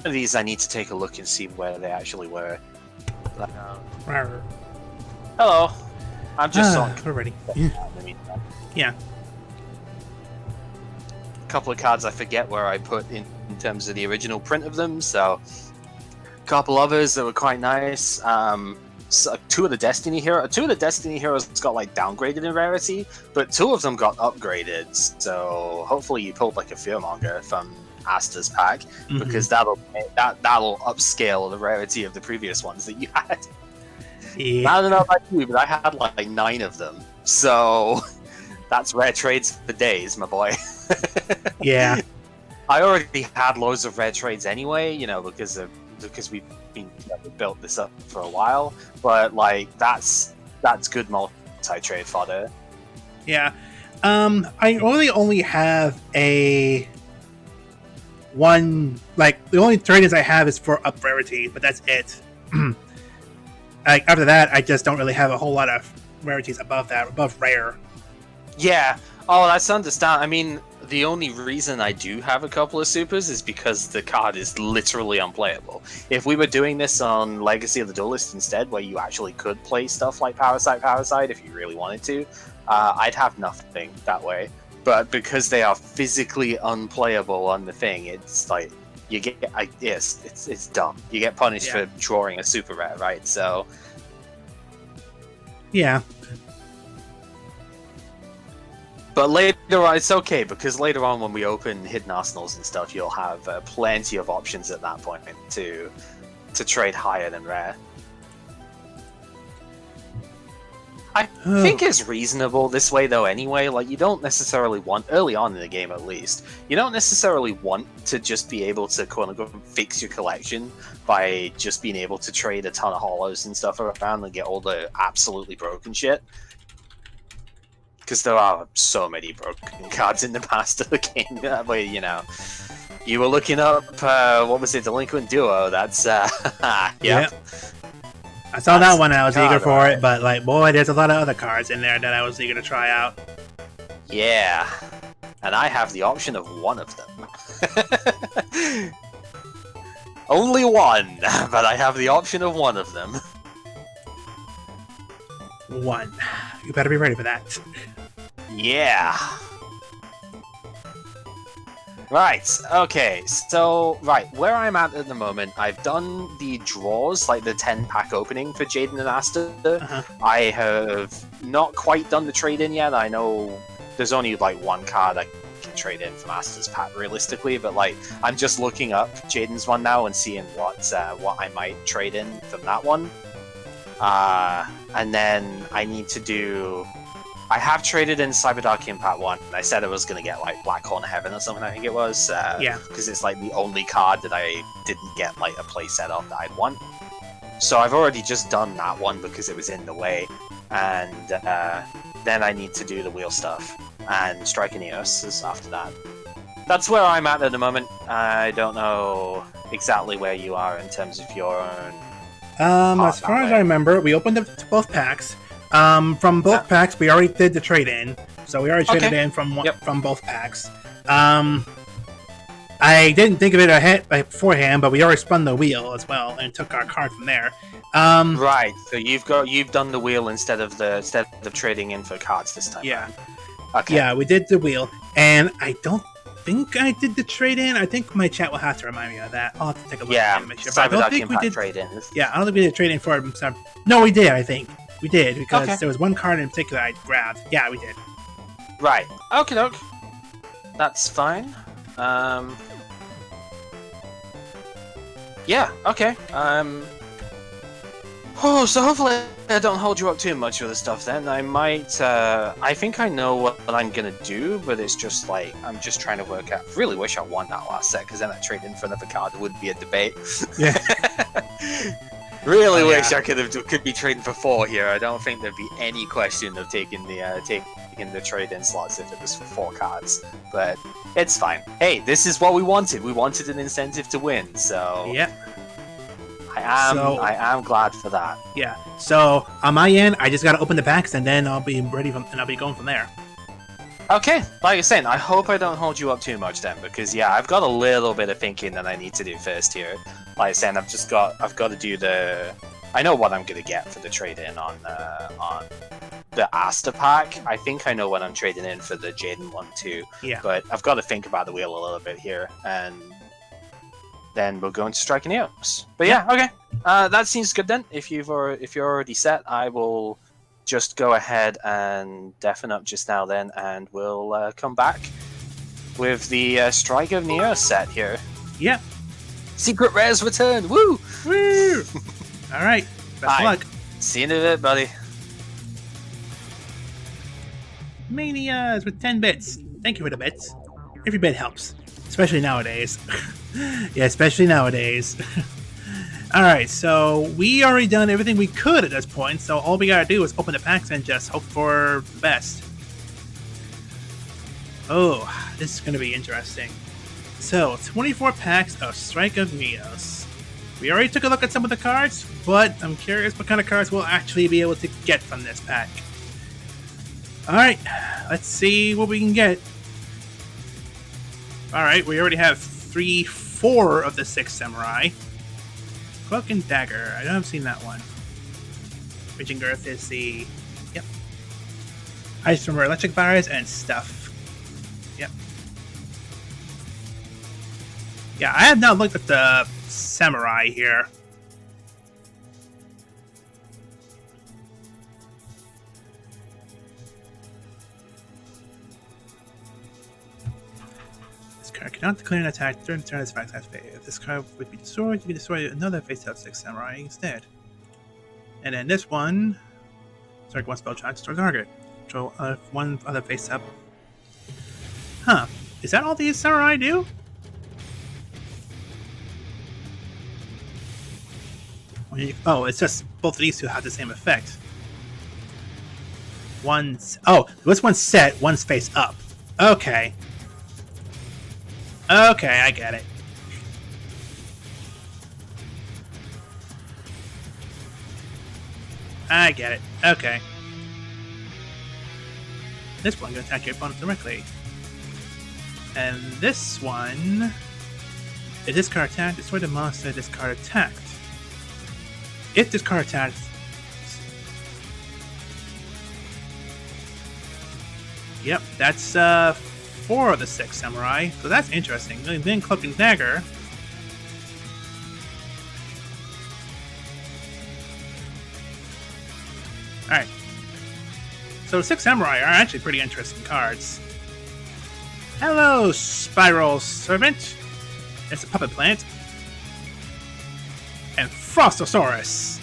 of these I need to take a look and see where they actually were. Rawr. Hello. I'm just on. We're ready. Yeah. Yeah. A couple of cards I forget where I put in terms of the original print of them, so a couple others that were quite nice. So two of the Destiny Heroes got like downgraded in rarity, but two of them got upgraded. So hopefully you pulled like a Fearmonger from Asta's pack, because that'll upscale the rarity of the previous ones that you had. Yeah. I don't know about you, but I had like 9 of them. So that's rare trades for days, my boy. Yeah. I already had loads of rare trades anyway, because we've been we built this up for a while. But like that's good multi-trade fodder. Yeah. I really only have a one, like the only trade-ins I have is for up rarity, but that's it. Like after that, I just don't really have a whole lot of rarities above rare. Yeah. Oh, that's understand. I mean, the only reason I do have a couple of supers is because the card is literally unplayable. If we were doing this on Legacy of the Duelist instead, where you actually could play stuff like Parasite, if you really wanted to, I'd have nothing that way. But because they are physically unplayable on the thing, it's like you get. It's dumb. You get punished for drawing a super rare, right? So. Yeah. But later on, it's okay, because later on when we open hidden arsenals and stuff, you'll have plenty of options at that point to trade higher than rare. I think it's reasonable this way though anyway. Like, you don't necessarily want, early on in the game at least, you don't necessarily want to just be able to quote-unquote fix your collection by just being able to trade a ton of hollows and stuff around and get all the absolutely broken shit. Because there are so many broken cards in the past of the game. That way, you were looking up, what was it, Delinquent Duo? That's, Yep. I saw that one and I was eager for it, but like, boy, there's a lot of other cards in there that I was eager to try out. Yeah. And I have the option of one of them. Only one, but I have the option of one of them. One. You better be ready for that. Yeah. Right, okay, so, where I'm at the moment, I've done the draws, like the 10-pack opening for Jaden and Asta. I have not quite done the trade-in yet. I know there's only, like, one card I can trade in from Asta's pack, realistically, but, like, I'm just looking up Jaden's one now and seeing what I might trade in from that one. And then I need to do... I have traded in Cyberdark Impact 1, and I said I was going to get, like, Black Horn Heaven or something, I think it was. Yeah. Because it's, like, the only card that I didn't get, like, a playset of that I'd want. So I've already just done that one because it was in the way. And then I need to do the wheel stuff. And Strike and Eos is after that. That's where I'm at the moment. I don't know exactly where you are in terms of your own... As far as I remember, we opened up to both packs. From both packs, we already did the trade-in, so we already traded in from both packs. I didn't think of it beforehand, but we already spun the wheel as well and took our card from there. Right. So you've done the wheel instead of trading in for cards this time. Yeah. Okay. Yeah, we did the wheel, and I don't think I did the trade-in. I think my chat will have to remind me of that. I'll have to take a look. Yeah. Make sure. But I don't think we did trade-in. Yeah, I don't think we did trade-in for it. No, we did. I think. We did, because there was one card in particular I grabbed. Yeah, we did. Right. Okie doke. That's fine. Yeah, okay. Oh, so hopefully I don't hold you up too much with the stuff then. I might, I think I know what I'm gonna do, but it's just like, I'm just trying to work out. Really wish I won that last set, because then that trade in for another card would be a debate. Yeah. Really wish I could be trading for 4 here. I don't think there'd be any question of taking the trade-in slots if it was for 4 cards. But it's fine. Hey, this is what we wanted. We wanted an incentive to win, so yeah. I am glad for that. Yeah. So on my end, I just gotta open the packs and then I'll be ready and I'll be going from there. Okay, like you're saying, I hope I don't hold you up too much then, because yeah, I've got a little bit of thinking that I need to do first here. Like I said, I've got to do the. I know what I'm gonna get for the trade-in on the Asta pack. I think I know what I'm trading in for the Jaden one too. Yeah. But I've got to think about the wheel a little bit here, and then we'll go into striking Eos. But yeah, okay, that seems good then. If you're already set, I will just go ahead and deafen up just now then, and we'll come back with the Strike of Neo set here. Yeah. Secret Rares return! Woo! Woo! Alright, best of luck. See you in a bit, buddy. Manias with 10 bits. Thank you for the bits. Every bit helps. Especially nowadays. Yeah, especially nowadays. Alright, so we already done everything we could at this point, so all we gotta do is open the packs and just hope for the best. Oh, this is gonna be interesting. So, 24 packs of Strike of Neos. We already took a look at some of the cards, but I'm curious what kind of cards we'll actually be able to get from this pack. Alright, let's see what we can get. Alright, we already have 4 of the 6 Samurai. Cloak and Dagger, I haven't seen that one. Raging Girth is the... Yep. Ice from Electric Virus and stuff. Yep. Yeah, I have not looked at the Samurai here. This card cannot declare an attack during the turn its fact activated. If this card would be destroyed, you can destroy another face-up 6 Samurai instead. And then this one, target 1 spell charge, destroy target. Control 1 other face-up. Huh. Is that all these Samurai do? Oh, it's just both of these two have the same effect. This one's set, one's face up. Okay. Okay, I get it. I get it. Okay. This one can attack your opponent directly. And this one... If this card attacked, destroy the monster this card attacked. If this card attacks... Yep, that's 4 of the 6 Samurai, so that's interesting. Then Cloak and Dagger. Alright. So the 6 Samurai are actually pretty interesting cards. Hello, Spiral Servant. It's a puppet plant. And Frostosaurus.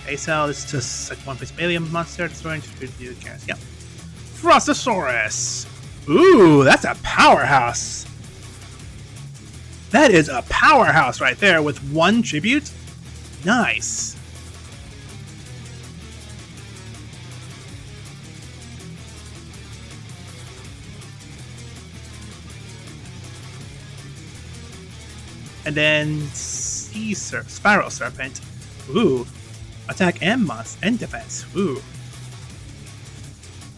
Acel is just like one face alien monster destroying the characters. Yep. Frostosaurus. Ooh, that's a powerhouse. That is a powerhouse right there with 1 tribute. Nice. And then Spiral Serpent. Ooh. Attack and defense. Ooh.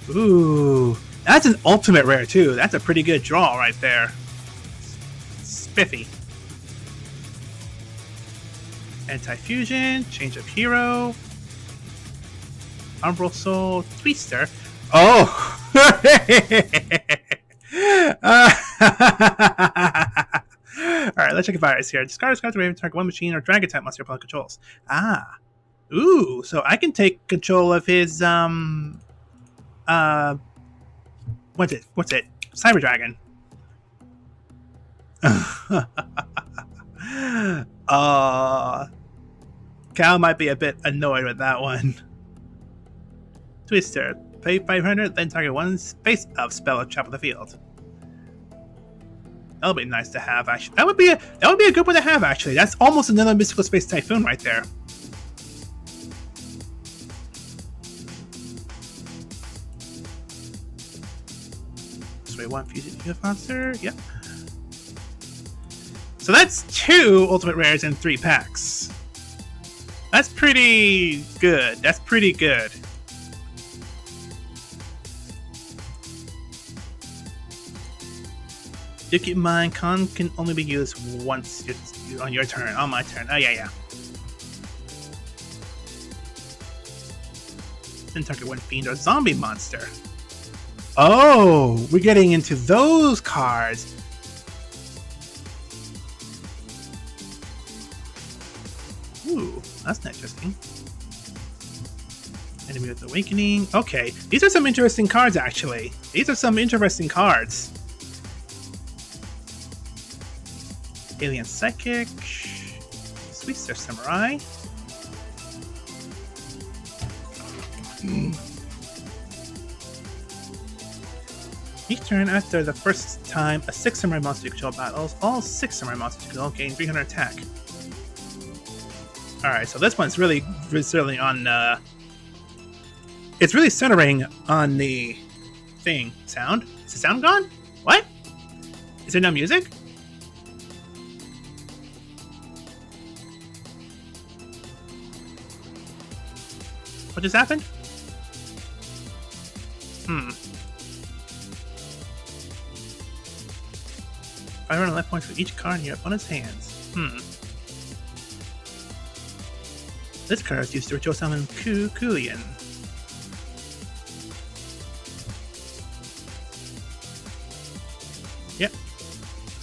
Ooh. That's an ultimate rare too. That's a pretty good draw right there. Spiffy. Anti-fusion. Change of hero. Umbral Soul. Twister. Oh! Alright, let's check a virus here. Discard this card to Raven, target 1 machine or dragon type monster opponent controls. Ah. Ooh, so I can take control of his, what's it? Cyber Dragon. Cal might be a bit annoyed with that one. Twister. Pay 500, then target 1 space of spell or chop of the field. That'll be nice to have, actually. That would be a good one to have, actually. That's almost another Mystical Space Typhoon right there. So 1 fusion monster. Yep. So that's 2 ultimate rares in 3 packs. That's pretty good. That's pretty good. Do keep in mind, con can only be used once on your turn. On my turn. Oh, yeah. Then target one fiend or zombie monster. Oh, we're getting into those cards. Ooh, that's interesting. Enemy with Awakening. Okay, these are some interesting cards, actually. These are some interesting cards. Alien Psychic. Sweet Star Samurai. Each turn after the first time a 6 Samurai monster you control battles, all 6 Samurai monsters you control gain 300 attack. Alright, so this one's really on, it's really centering on the thing. Sound? Is the sound gone? What? Is there no music? What just happened? 500 life points for each card in your opponent's hands. This card is used to ritual summon Kulian. Yep.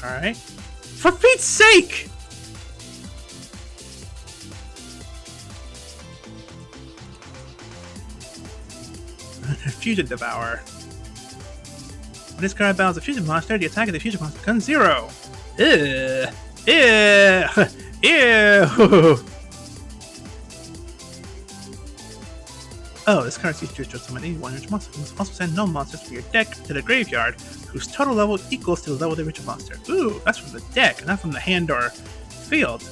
Alright. For Pete's sake! Fusion Devourer. When this card battles a fusion monster, the attack of the fusion monster becomes 0. Ew. Oh, this card sees you summon any one ritual monster. You must also send no monsters from your deck to the graveyard, whose total level equals to the level of the ritual monster. Ooh, that's from the deck, not from the hand or field.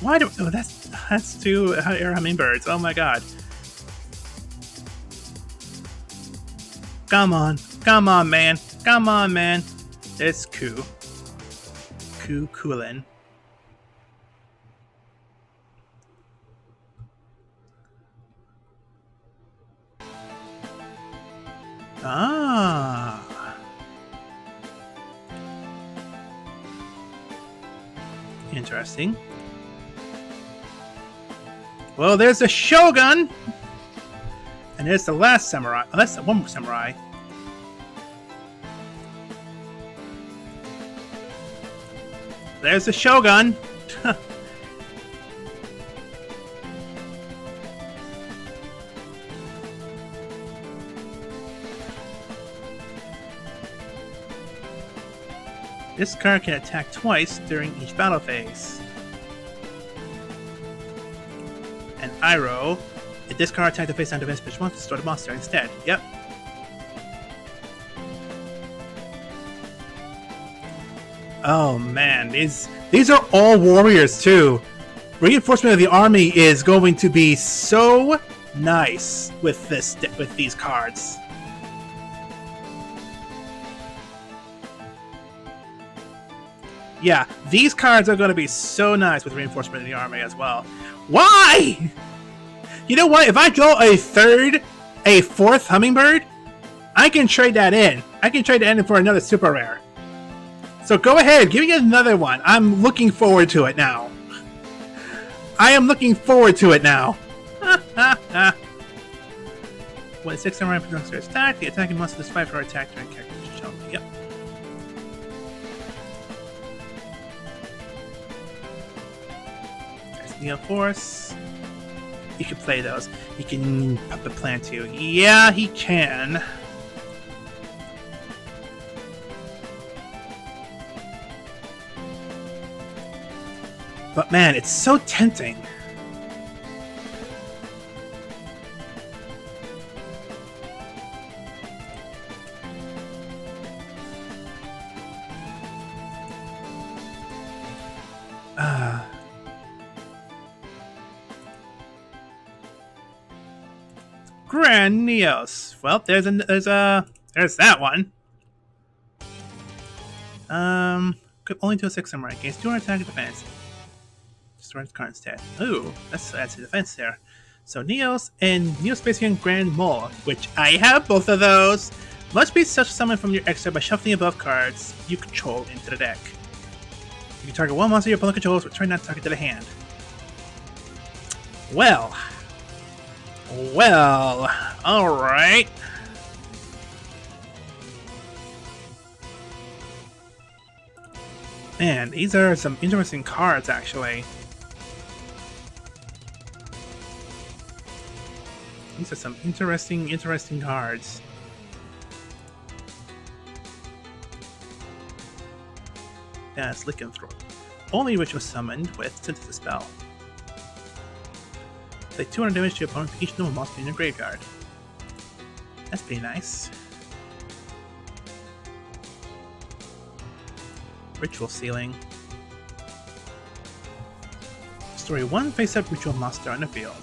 Why do? Oh, that's two air hummingbirds. Oh my god! Come on, man! Come on, man! It's Kulin. Ah. Interesting. Well, there's the Shogun! And there's the last samurai. Oh, that's the one more samurai. There's the Shogun! This card can attack twice during each battle phase. And Iroh, if this card attacked the face down defense, which wants to store the monster instead. Yep. Oh man, these are all warriors too. Reinforcement of the army is going to be so nice with these cards. Yeah, these cards are going to be so nice with Reinforcement of the Army as well. Why? You know what? If I draw a fourth Hummingbird, I can trade that in. I can trade that in for another super rare. So go ahead, give me another one. I'm looking forward to it now. I am looking forward to it now. When 6 samurai monster is attacked, the attacking monster is 5 for attack during character. Yep. Neo Force. He can play those. He can Puppet Plant too. Yeah, he can. But man, it's so tempting. Grand Neos. Well, there's that one. Could only do a 6 samurai. Gains 200 attack and defense. Storm's card instead. Ooh, that's a defense there. So Neos and Neospatian Grand Mole, which I have both of those, must be such summon from your extra by shuffling above cards you control into the deck. You can target one monster your opponent controls, return that target to the hand. Well, alright. Man, these are some interesting cards, actually. These are some interesting cards. That's Lycanthrope. Only which was summoned with Synthesis Spell. Play 200 damage to your opponent for each normal monster in your graveyard. That's pretty nice. Ritual Sealing. Destroy one face-up ritual monster on the field.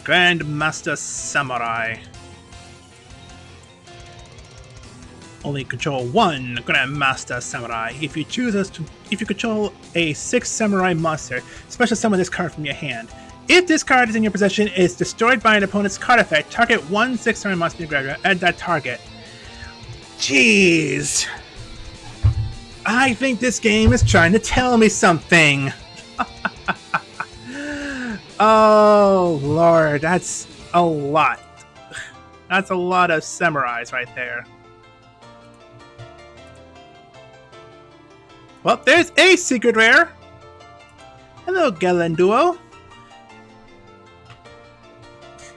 Grandmaster Samurai. Only control one Grandmaster Samurai. If you control a 6 Samurai monster, special summon this card from your hand. If this card is in your possession, it is destroyed by an opponent's card effect. Target one 6 Samurai monster in your graveyard at that target. Jeez. I think this game is trying to tell me something. Oh, Lord. That's a lot. That's a lot of samurais right there. Well, there's a secret rare. Hello, Galanduo.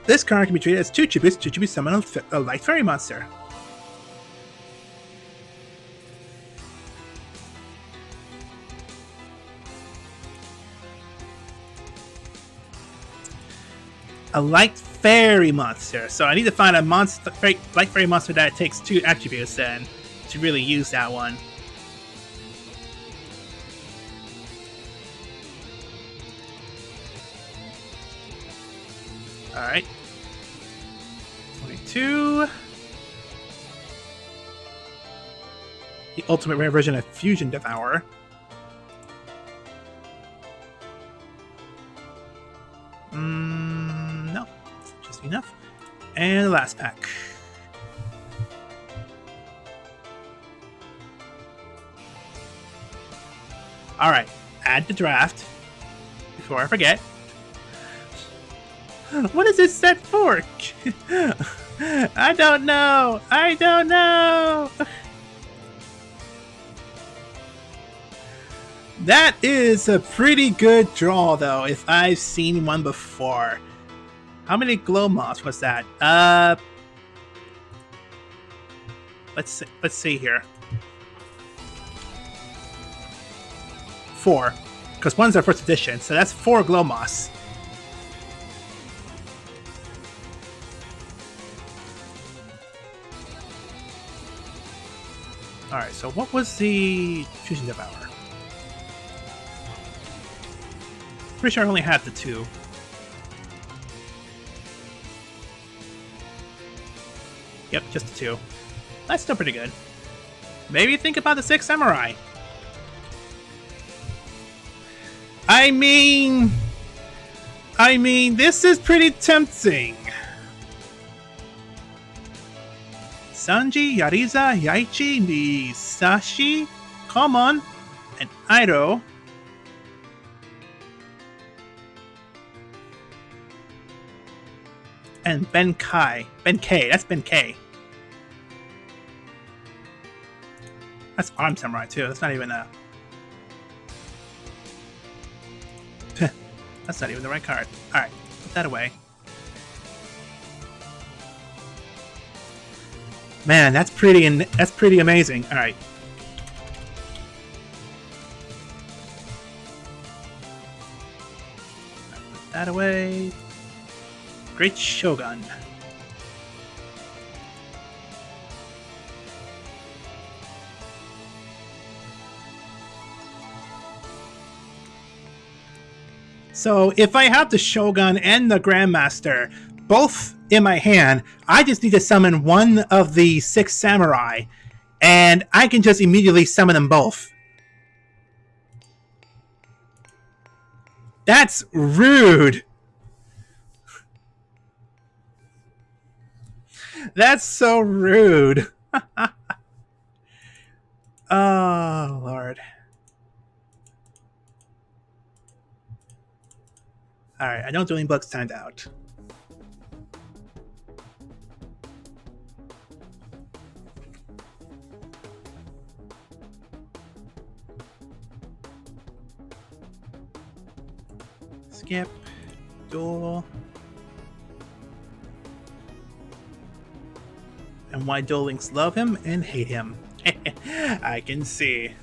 This card can be treated as 2 tributes to tribute summon a light fairy monster. A light fairy monster. So I need to find a monster, light fairy monster that takes 2 attributes then to really use that one. Alright. 22. The ultimate rare version of Fusion Devourer. No. Just enough. And the last pack. Alright. Add the draft. Before I forget. What is this set for? I don't know. I don't know. That is a pretty good draw, though, if I've seen one before. How many glow moths was that? Let's see here. 4, because one's our first edition, so that's 4 glow moths. Alright, so what was the Fusion Devourer? Pretty sure I only had the 2. Yep, just the 2. That's still pretty good. Maybe think about the 6 Samurai. I mean, this is pretty tempting. Sanji, Yariza, Yaichi, Misashi, Komon, and Ido. And Benkei. That's Benkei. That's Arm Samurai too. That's not even a... That's not even the right card. Alright, put that away. Man, that's pretty amazing. Alright. Put that away. Great Shogun. So if I have the Shogun and the Grandmaster both in my hand, I just need to summon one of the 6 Samurai and I can just immediately summon them both. That's rude. That's so rude. Oh, Lord. Alright, I know Dueling Books timed out. Skip. Duel. And why Duel Links love him and hate him. I can see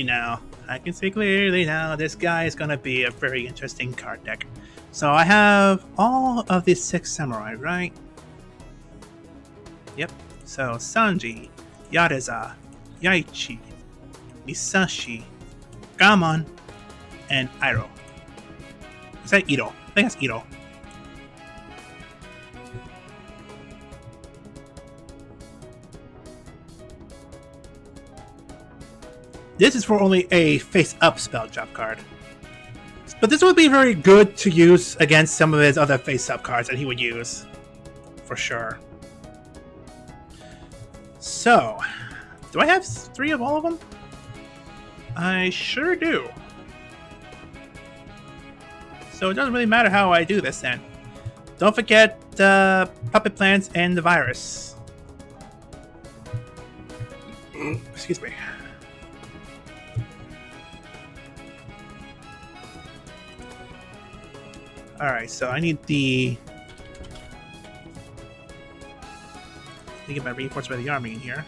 now. I can see clearly now this guy is going to be a very interesting card deck. So I have all of these 6 samurai, right? Yep. So Sanji, Yaruza, Yaichi, Misashi, Gamon, and Iroh. Is that Ito? I think that's Ito. This is for only a face-up spell drop card. But this would be very good to use against some of his other face-up cards that he would use. For sure. So, do I have 3 of all of them? I sure do. So it doesn't really matter how I do this then. Don't forget the Puppet Plants and the Virus. Excuse me. Alright, so I need the... Let me get my reinforcement of the army in here.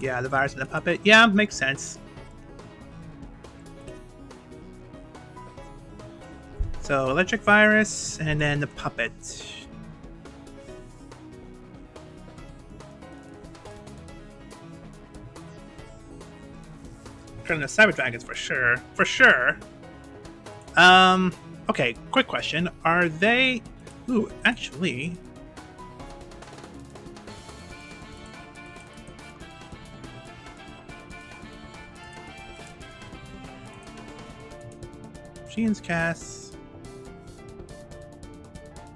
Yeah, the virus and the puppet. Yeah, makes sense. So, electric virus, and then the puppet. Turn the Cyber Dragons for sure. For sure. Okay, quick question. Are they... Ooh, actually... Machines cast.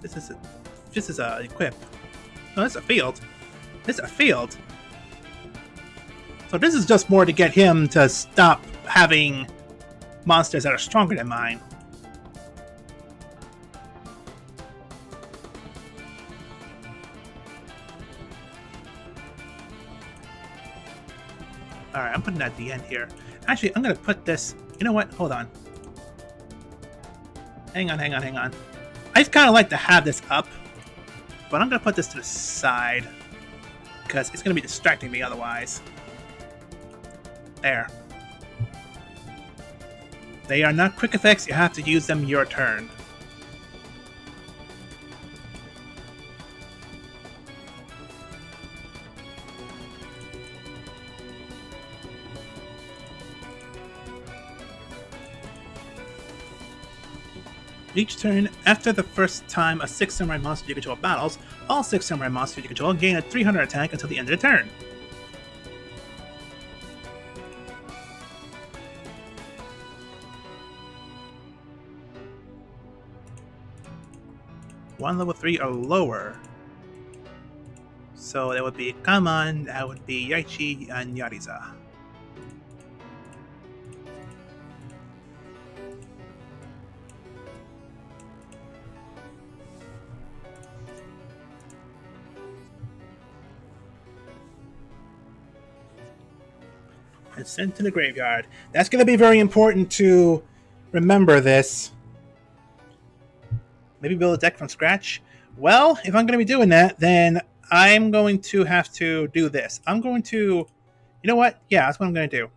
This is a equip. No, that's a field. This is a field. So this is just more to get him to stop having monsters that are stronger than mine. Alright, I'm putting that at the end here. Actually, I'm going to put this... You know what? Hold on. Hang on. I just kind of like to have this up, but I'm going to put this to the side because it's going to be distracting me otherwise. There. They are not quick effects, you have to use them your turn. Each turn, after the first time a 6 samurai monster you control battles, all 6 samurai monsters you control gain a 300 attack until the end of the turn. One level 3 or lower. So that would be Kamon, that would be Yaichi, and Yaruza. And sent to the graveyard. That's going to be very important to remember this. Maybe build a deck from scratch? Well, if I'm going to be doing that, then I'm going to have to do this. I'm going to... You know what? Yeah, that's what I'm going to do.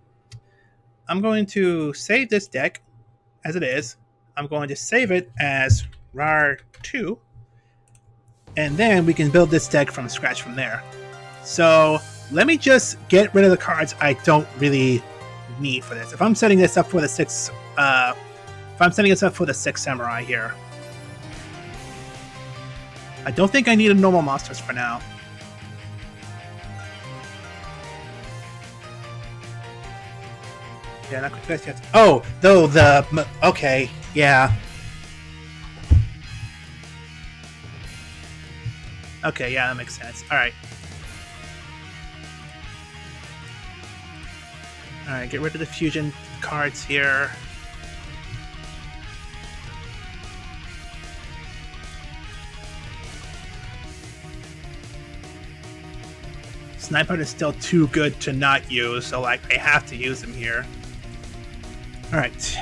I'm going to save this deck as it is. I'm going to save it as RAR 2. And then we can build this deck from scratch from there. So let me just get rid of the cards I don't really need for this. If I'm setting this up for the six samurai here, I don't think I need a normal monsters for now. Yeah, not quick yet. Oh, though okay, yeah. Okay, yeah, that makes sense. All right. All right, get rid of the fusion cards here. Sniper is still too good to not use, so like I have to use him here. All right.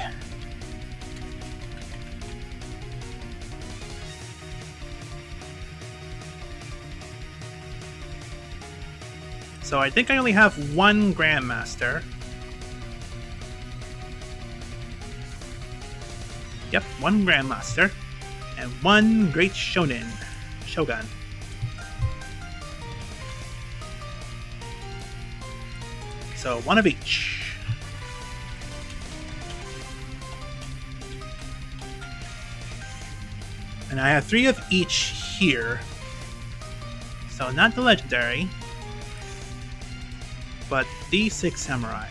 So I think I only have one Grandmaster. Yep, one Grandmaster. And one Great Shogun. So one of each. And I have 3 of each here. So not the legendary, but the 6 samurai.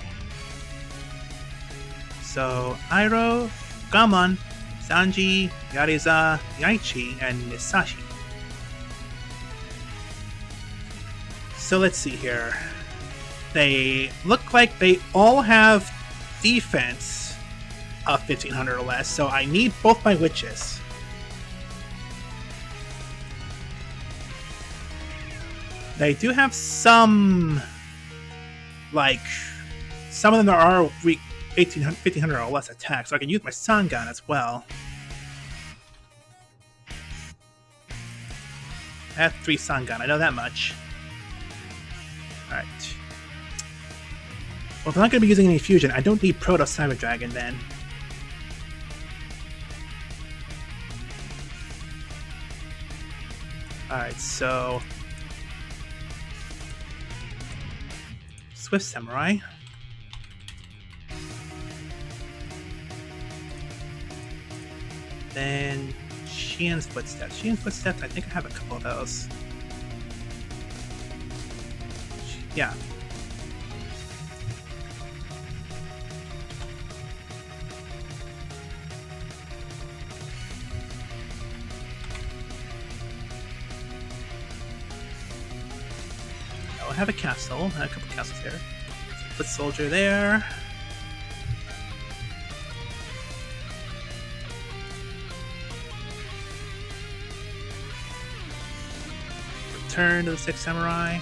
So Iroh, Gamon, Sanji, Yariza, Yaichi, and Nisashi. So let's see here. They look like they all have defense of 1500 or less, so I need both my witches. They do have some, like, some of them are weak 1500 or less attack, so I can use my Sun Gun as well. I have 3 Sun Gun, I know that much. Alright. Well, if I'm not going to be using any fusion, I don't need Proto Cyber Dragon then. Alright, so Swift Samurai. Then Xian's Footsteps. Xian's Footsteps, I think I have a couple of those. Yeah. I have a castle, a couple of castles here. Foot soldier there. Return to the 6 samurai.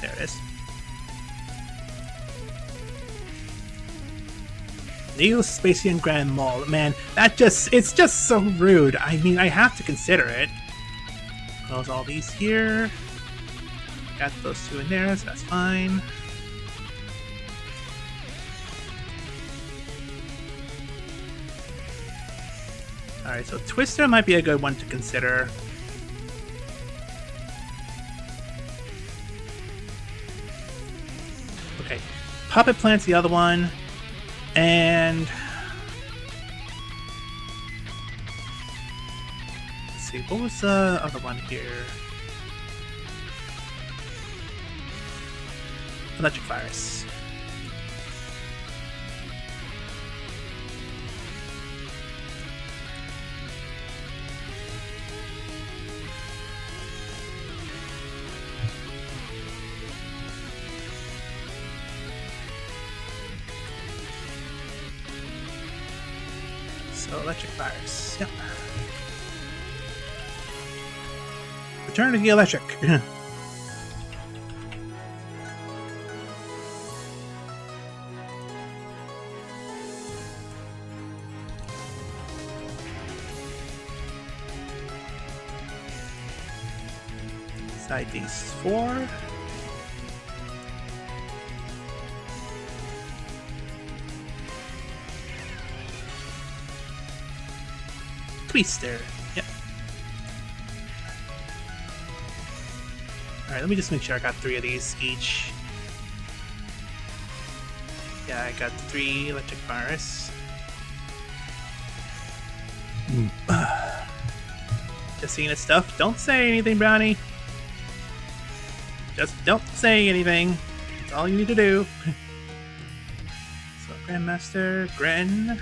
There it is. Neo Spacian Grand Mall. Man, it's just so rude. I mean, I have to consider it. Close all these here. Got those 2 in there, so that's fine. Alright, so Twister might be a good one to consider. Okay, Puppet Plant's the other one, and let's see, what was the other one here? Electric Virus. So Electric Virus, yep. Return to the electric. Side these 4. Twister. Yep. Alright, let me just make sure I got 3 of these each. Yeah, I got 3 electric virus. Just seeing this stuff. Don't say anything, Brownie. Just don't say anything. That's all you need to do. So, Grandmaster, Gren.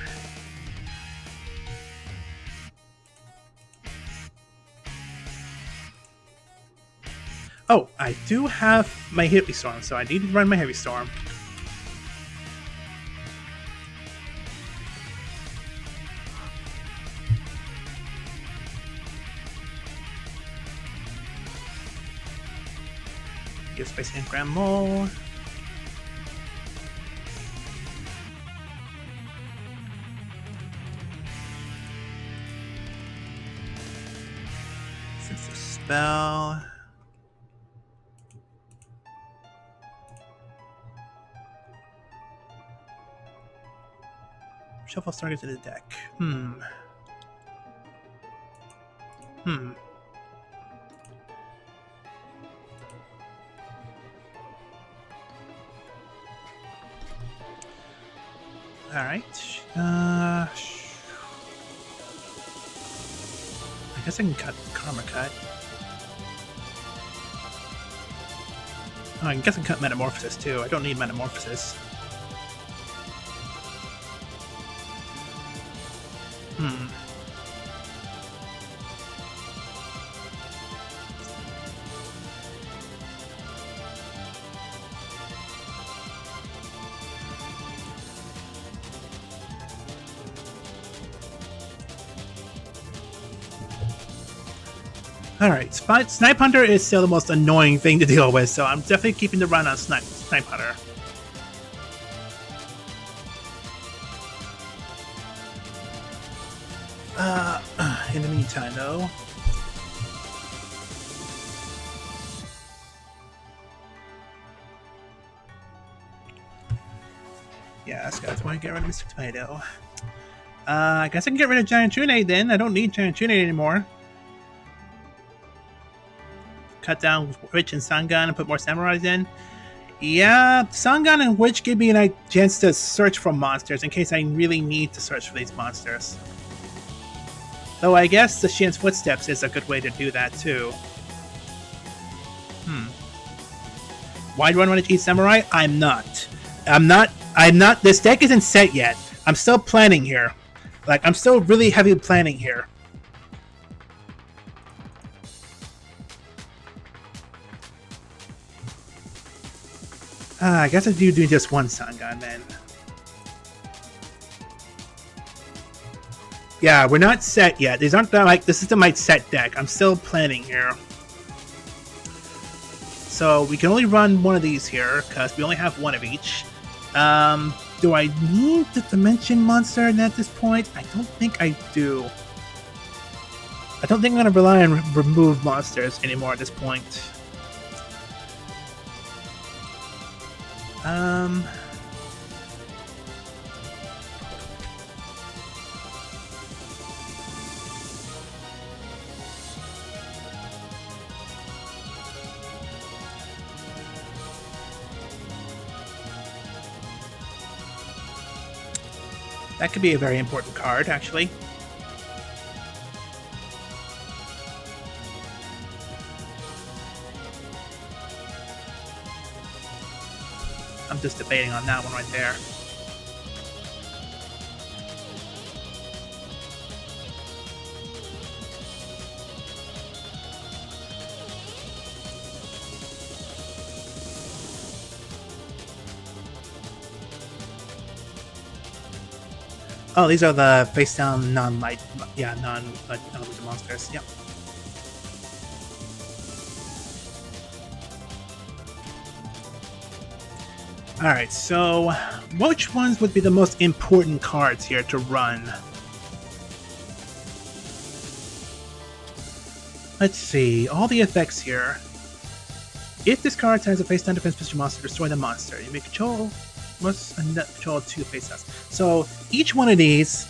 Oh, I do have my Heavy Storm, so I need to run my Heavy Storm. Give Space and Grand Mole. Since the spell. Shuffle target to the deck. Alright. I guess I can cut Karma Cut. Oh, I guess I can cut Metamorphosis too. I don't need Metamorphosis. Alright, Snipe Hunter is still the most annoying thing to deal with, so I'm definitely keeping the run on Snipe Hunter. In the meantime, though... Yeah, that's why I get rid of Mr. Tomato. I guess I can get rid of Giant Trunade then. I don't need Giant Trunade anymore. Cut down Witch and Sangan and put more Samurais in. Yeah, Sangan and Witch give me a chance to search for monsters in case I really need to search for these monsters. Though I guess the Shin's Footsteps is a good way to do that too. Why do I want to eat Samurai? I'm not. This deck isn't set yet. I'm still planning here. Like, I'm still really heavy planning here. I guess I do just one Sangan then. Yeah, we're not set yet. These aren't like this isn't my set deck. I'm still planning here. So we can only run one of these here because we only have one of each. Do I need the Dimension Monster at this point? I don't think I do. I don't think I'm going to rely on remove monsters anymore at this point. That could be a very important card, actually. I'm just debating on that one right there. Oh, these are the face-down non-light, yeah, non-elemental monsters. Yep. Alright, so which ones would be the most important cards here to run? Let's see, all the effects here. If this card has a face-down defense special monster, destroy the monster. You may control, must control 2 face-downs. So each one of these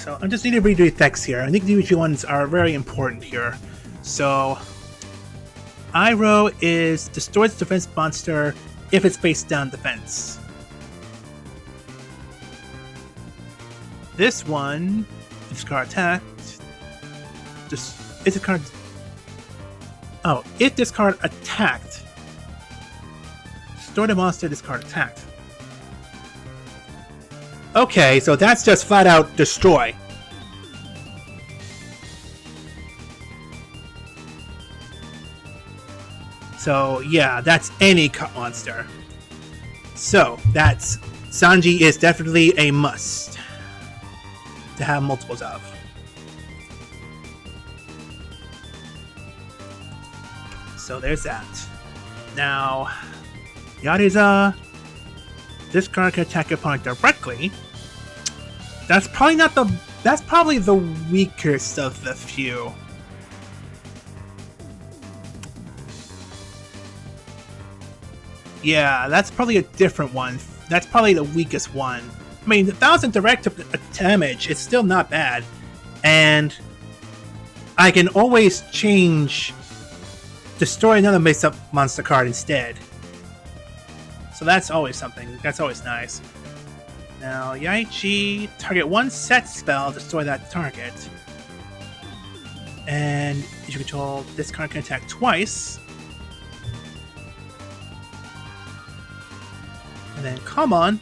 So I just need to read the effects here. I think the usual ones are very important here. So Iroh is destroys defense monster if it's face down defense. This one, if discard attacked, if discard attacked, destroy the monster, discard attacked. Okay, so that's just flat out destroy. So yeah, that's any cut monster. So that's Sanji is definitely a must to have multiples of. So there's that. Now, Yariza, this card can attack your opponent directly. That's probably the weakest of the few. Yeah, that's probably a different one. That's probably the weakest one. I mean, 1,000 direct damage is still not bad. And I can always change, destroy another mix-up monster card instead. So that's always something. That's always nice. Now, Yaichi, target one set spell, destroy that target. And as you control, this card can attack twice. And then, come on,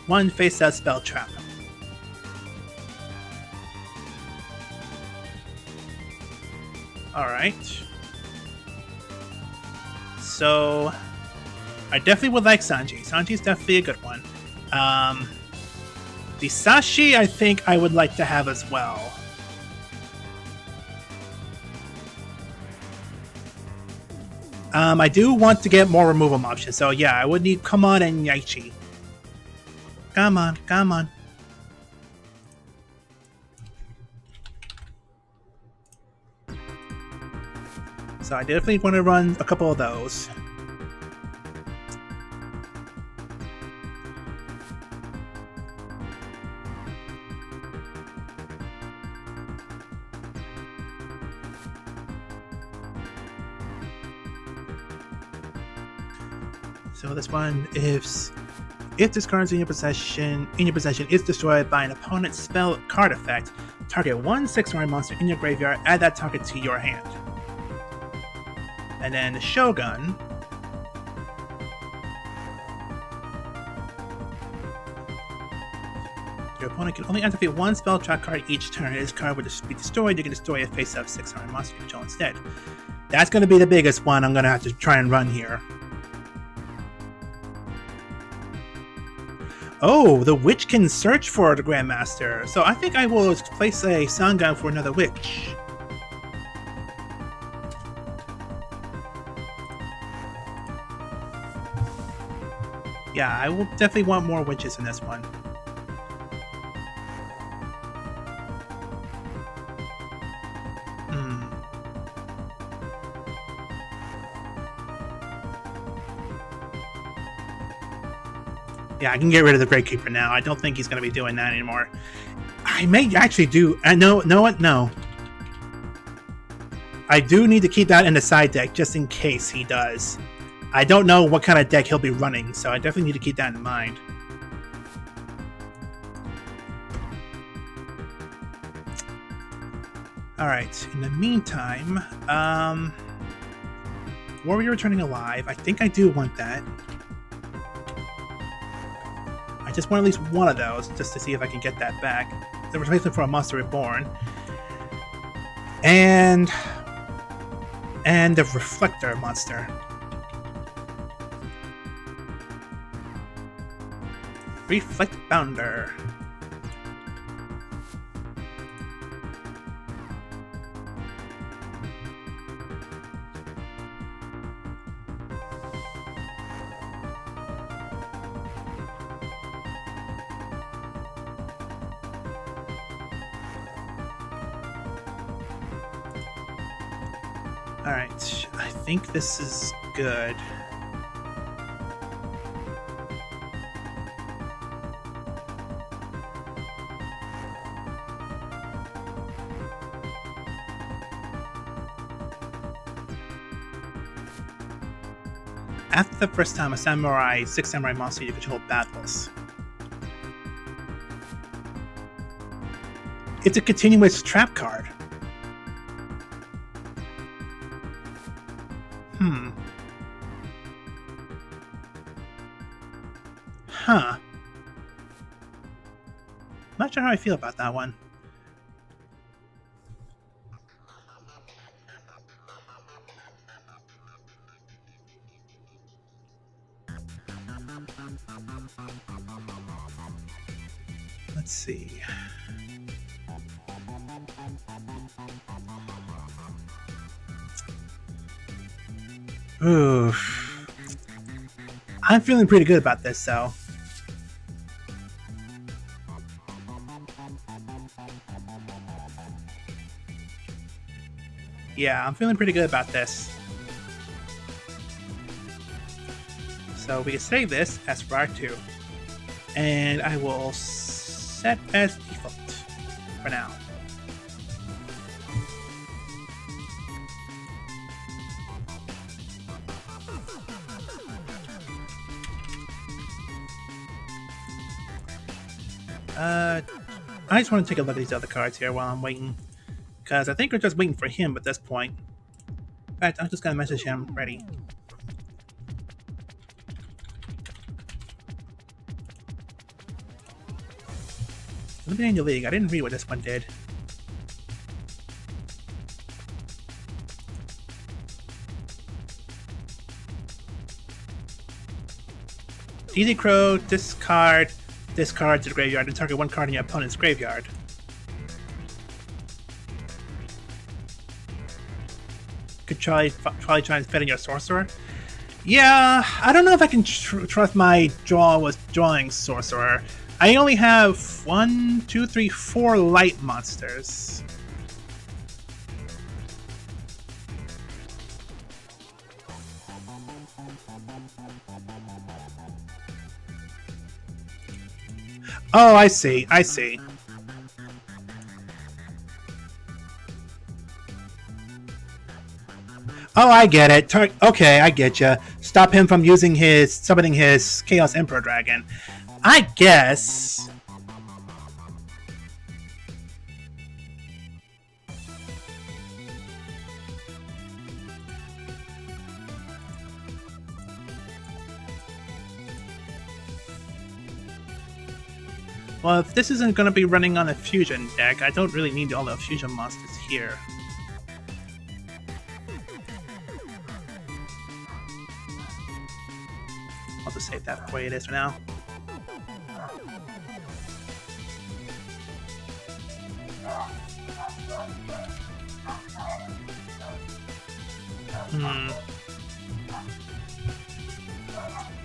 one face-out spell trap. Alright. So, I definitely would like Sanji. Sanji's definitely a good one. The Sashi, I think I would like to have as well. I do want to get more removal options, so yeah, I would need Come On and Yaichi. Come on. So I definitely want to run a couple of those. So this one, if this card is in your possession is destroyed by an opponent's spell card effect, target one 6-card monster in your graveyard, add that target to your hand. And then the Shogun. Your opponent can only activate one spell trap card each turn. This card will be destroyed. You can destroy a face-up 6-card monster you control instead. That's going to be the biggest one I'm going to have to try and run here. Oh, the witch can search for the Grandmaster. So I think I will place a Sangan for another witch. Yeah, I will definitely want more witches in this one. Yeah, I can get rid of the Great Keeper now. I don't think he's going to be doing that anymore. I may actually do... know what? No. I do need to keep that in the side deck, just in case he does. I don't know what kind of deck he'll be running, so I definitely need to keep that in mind. Alright, in the meantime... Warrior Returning Alive. I think I do want that. I just want at least one of those, just to see if I can get that back. The replacement for a Monster Reborn. And the Reflector monster. Reflect Bounder. Alright, I think this is good. After the first time a samurai, 6 samurai monster you control battles. It's a continuous trap card. Huh. Not sure how I feel about that one. Let's see. Oof. I'm feeling pretty good about this, though. Yeah, I'm feeling pretty good about this. So we can save this as RAR2. And I will set as default for now. I just want to take a look at these other cards here while I'm waiting. Because I think we're just waiting for him at this point. In fact, I'm just going to message him ready. Eliminating the League. I didn't read what this one did. Easy Crow, discard to the graveyard and target one card in your opponent's graveyard. Could try try and fit in your sorcerer. Yeah, I don't know if I can trust my drawing sorcerer. I only have 1, 2, 3, 4 light monsters. Oh, I see. I see. Oh, I get it. Okay, I get you. Stop him from using summoning his Chaos Emperor Dragon. I guess. Well, if this isn't going to be running on a fusion deck, I don't really need all the fusion monsters here. I'll just save that the way it is for now.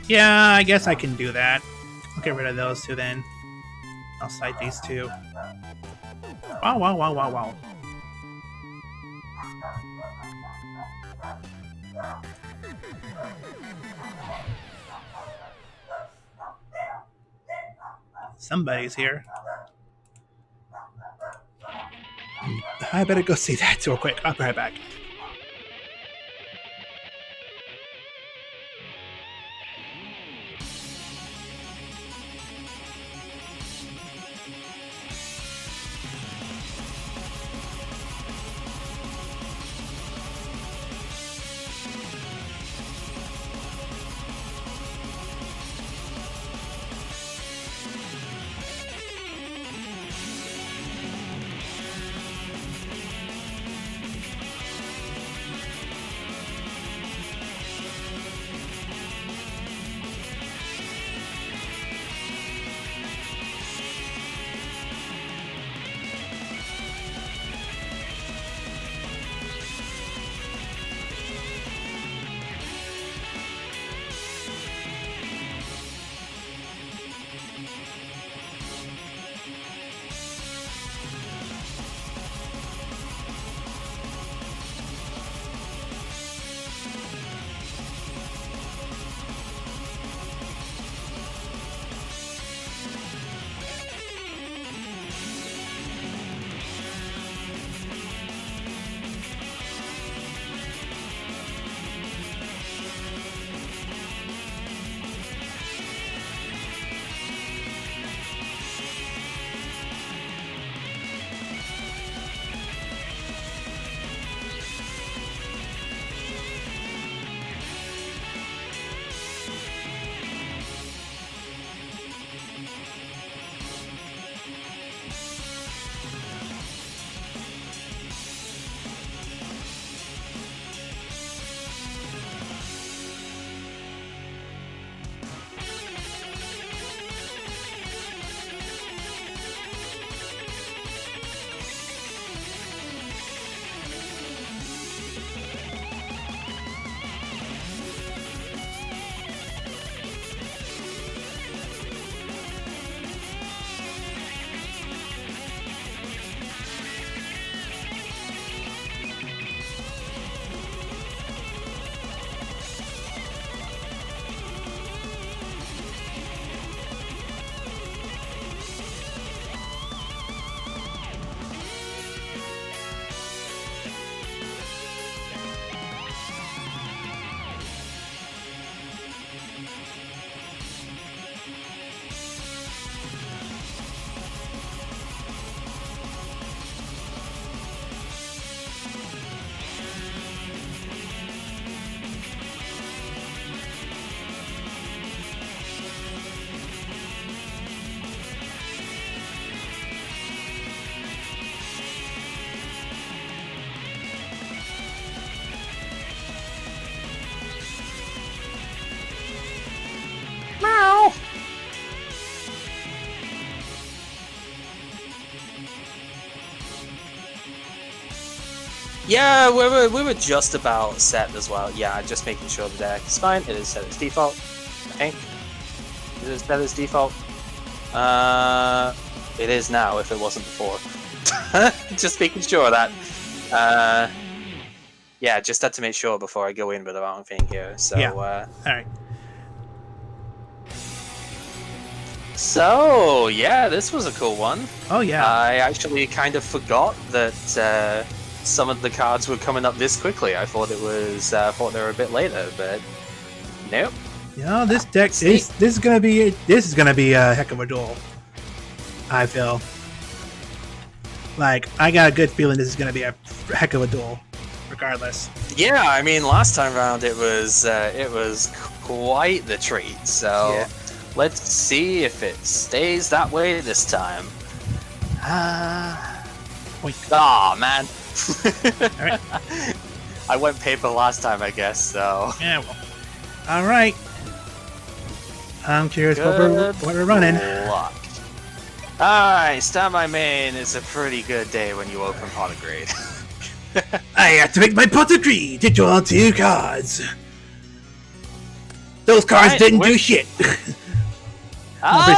Yeah, I guess I can do that. I'll get rid of those two then. I'll cite these two. Wow, wow, wow, wow, wow. Somebody's here. I better go see that real quick. I'll be right back. Yeah, we were just about set as well. Yeah, just making sure the deck is fine. It is set as default. I think it is set as default. It is now. If it wasn't before, just making sure that. Yeah, just had to make sure before I go in with the wrong thing here. So. Yeah. All right. So yeah, this was a cool one. Oh yeah. I actually kind of forgot that some of the cards were coming up this quickly. I thought it was thought they were a bit later, but nope. Yeah, this deck this is gonna be a heck of a duel. I feel like I got a good feeling this is gonna be a heck of a duel, regardless. Yeah, I mean, last time around it was quite the treat. So. Yeah. Let's see if it stays that way this time. Ah, man. Alright. I went paper last time, I guess, so... Yeah, well. Alright. I'm curious what we're running. Luck. Alright, Standby Main is a pretty good day when you open Pot of Greed. I activate my Pot of Greed to draw 2 cards. Those cards didn't do shit.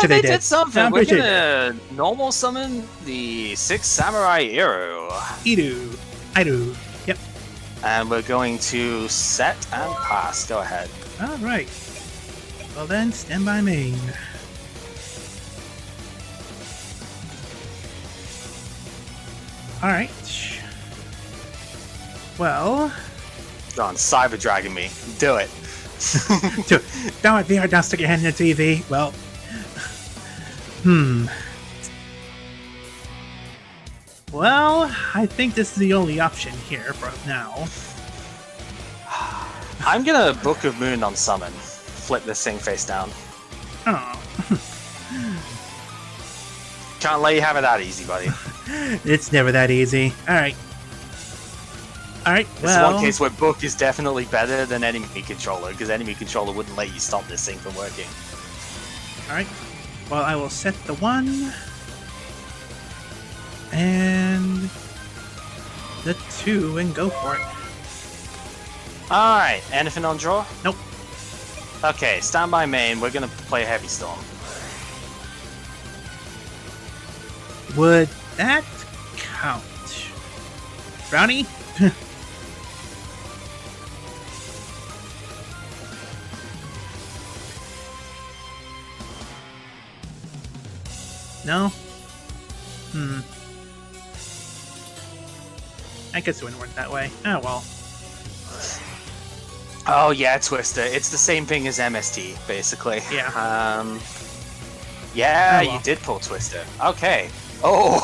They did something. We're gonna normal summon the 6 Samurai Iru. Iru. Yep. And we're going to set and pass. Go ahead. Alright. Well then, stand by main. Alright. Well... Go on, Cyber Dragon me. Do it. Don't stick your hand in the TV. Well... Well, I think this is the only option here for now. I'm gonna Book of Moon on summon. Flip this thing face down. Oh. Can't let you have it that easy, buddy. It's never that easy. Alright. Alright, well... This is one case where Book is definitely better than enemy controller, because enemy controller wouldn't let you stop this thing from working. Alright. Well, I will set the 1 and the 2 and go for it. Alright, anything on draw? Nope. Okay, standby main, we're gonna play Heavy Storm. Would that count? Brownie? No? I guess it wouldn't work that way. Oh well. Oh yeah, Twister. It's the same thing as MST, basically. Yeah. Yeah, oh, well. You did pull Twister. Okay. Oh.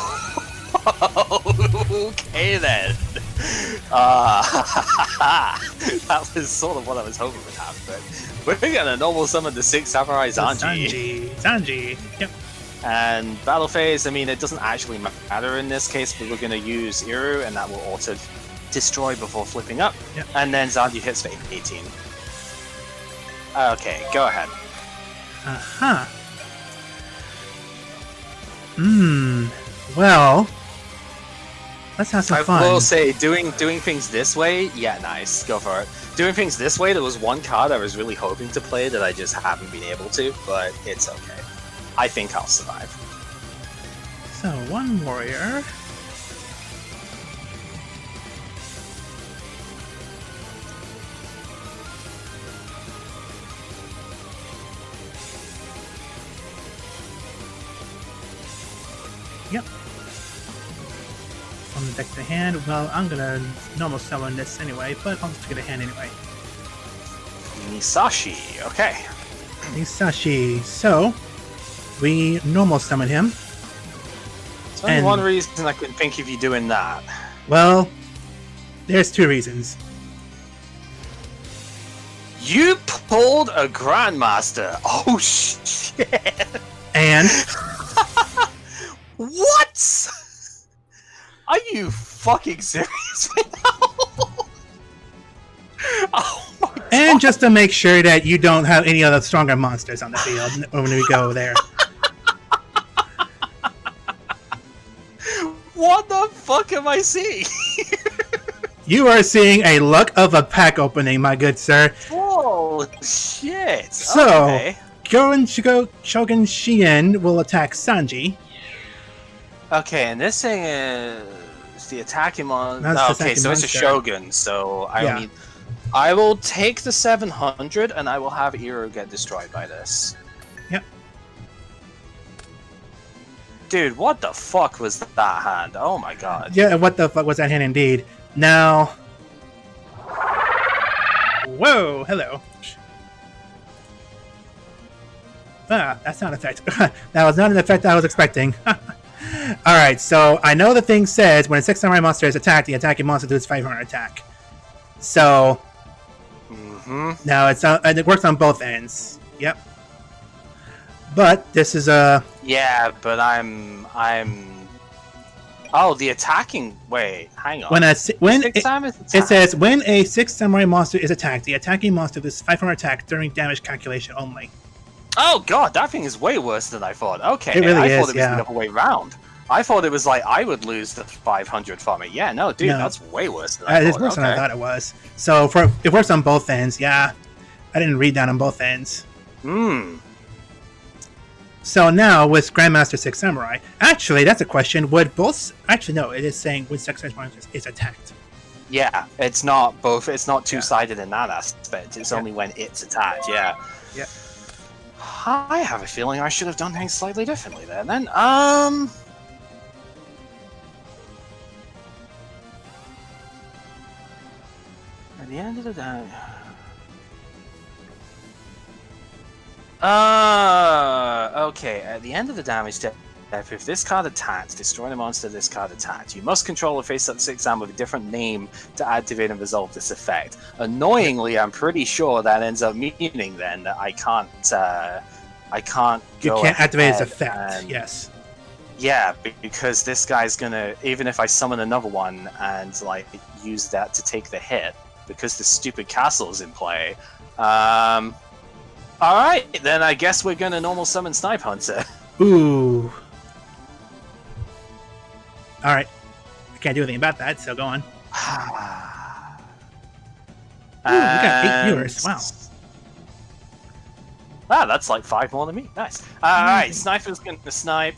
Okay then. That was sort of what I was hoping would happen, but we're gonna normal summon the 6 Samurai Zanji. Zanji. Yep. And battle phase, I mean, it doesn't actually matter in this case, but we're going to use Iru, and that will auto destroy before flipping up. Yep. And then Zanji hits for 18. Okay, go ahead. Uh-huh. Well, let's have some fun. I will say, doing things this way, yeah, nice, go for it. Doing things this way, there was one card I was really hoping to play that I just haven't been able to, but it's okay. I think I'll survive. So, 1 warrior. Yep. From the deck to hand. Well, I'm gonna normal summon this anyway, but I'll just get a hand anyway. Misashi, okay. Misashi. So, we normal summon him. There's only one reason I couldn't think of you doing that. Well, there's 2 reasons. You pulled a Grandmaster. Oh shit! And what? Are you fucking serious right now? Oh my God. And just to make sure that you don't have any other stronger monsters on the field when we go there. What the fuck am I seeing? You are seeing a luck of a pack opening, my good sir. Oh shit! So, okay. Shogun Shien will attack Sanji. Okay, and this thing is the attacking monster. That's the Okay, attacking so it's a monster. Shogun. So Yeah. I will take the 700, and I will have Iroh get destroyed by this. Yep. Dude, what the fuck was that hand? Oh my god. Yeah, what the fuck was that hand indeed? Now... Whoa, hello. Ah, that's not an effect. That was not an effect I was expecting. Alright, so I know the thing says when a 6 samurai monster is attacked, the attacking monster does 500 attack. So... Now it works on both ends. Yep. But this is a... Yeah, but I'm... Oh, the attacking... Wait, hang on. It says when a 6 samurai monster is attacked, the attacking monster does 500 attack during damage calculation only. Oh god, that thing is way worse than I thought. Okay, it really I is, thought it was the other way around. I thought it was like I would lose the 500 from it. Yeah, no, dude, that's way worse than I thought. It's worse than I thought it was. So it works on both ends. Yeah, I didn't read that on both ends. So now with Grandmaster 6 Samurai, actually that's a question. Would both? Actually, no. It is saying when 6 samurai is attacked. Yeah, it's not both. It's not two-sided in that aspect. It's only when it's attacked. Yeah. Yeah. I have a feeling I should have done things slightly differently there. Then, at the end of the day. Okay. At the end of the damage step, if this card attacks, destroy the monster this card attacked. You must control a face-up 6-am with a different name to activate and resolve this effect. Annoyingly, I'm pretty sure that ends up meaning then that I can't You can't activate its effect. Yes. Yeah, because this guy's gonna, even if I summon another one and like use that to take the hit, because the stupid castle's in play. Alright, then I guess we're gonna normal summon Snipe Hunter. Ooh. Alright. I can't do anything about that, so go on. Ooh, we got 8 viewers. Wow. Wow, that's like 5 more than me. Nice. Alright, Sniper's going to snipe.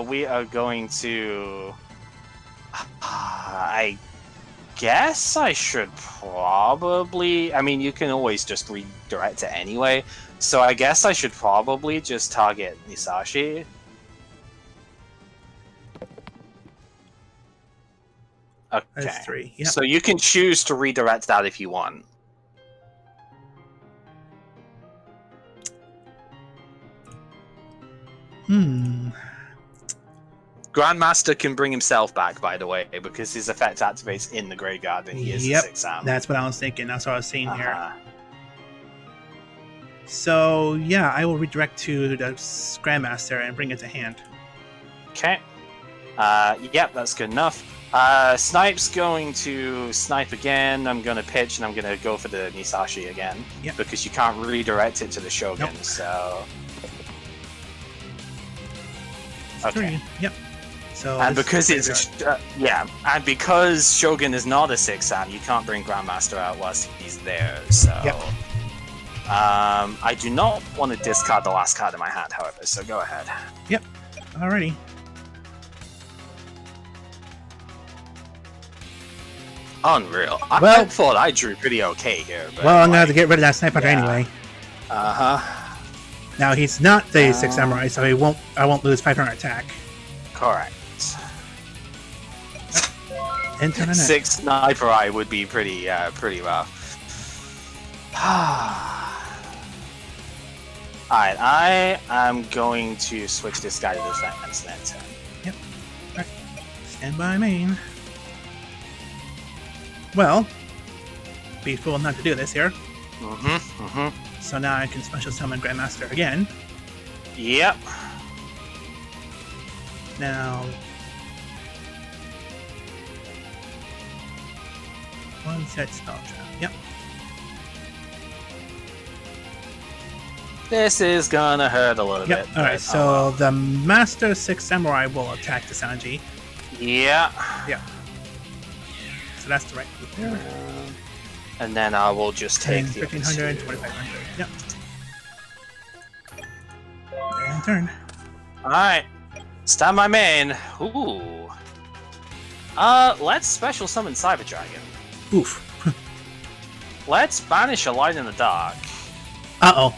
We are going to... I guess I should probably... I mean, you can always just redirect it anyway. So I guess I should probably just target Nisashi. Okay. That's 3. Yep. So you can choose to redirect that if you want. Grandmaster can bring himself back, by the way, because his effect activates in the graveyard and he is a 6-am. That's what I was thinking. That's what I was seeing here. So, yeah, I will redirect to the Grandmaster and bring it to hand. Okay. Yep, that's good enough. Snipe's going to snipe again. I'm going to pitch and I'm going to go for the Nisashi again. Yep. Because you can't redirect it to the Shogun, so... Okay. 3. Yep. So and because it's and because Shogun is not a 6-am, you can't bring Grandmaster out whilst he's there. So, I do not want to discard the last card in my hand, however. So go ahead. Yep. Alrighty. Unreal. I thought I drew pretty okay here. But well, I'm gonna have to get rid of that sniper anyway. Now he's not the 6 samurai, so he won't. I won't lose 500 attack. Correct. Internet. 6 sniper eye would be pretty rough. Alright, I am going to switch this guy to defense then. Yep. Alright. Stand by main. Well, be fool not to do this here. So now I can special summon Grandmaster again. Yep. Now, one set spell trap. Yep. This is gonna hurt a little bit. Alright, so the Master 6 Samurai will attack the Sanji. Yeah. Yeah. So that's the right move there. And then I will just take And the 1300, other 2500. Yep. And turn. Alright. Stand my main. Ooh. Let's special summon Cyber Dragon. Oof. Let's banish a light in the dark. Uh-oh.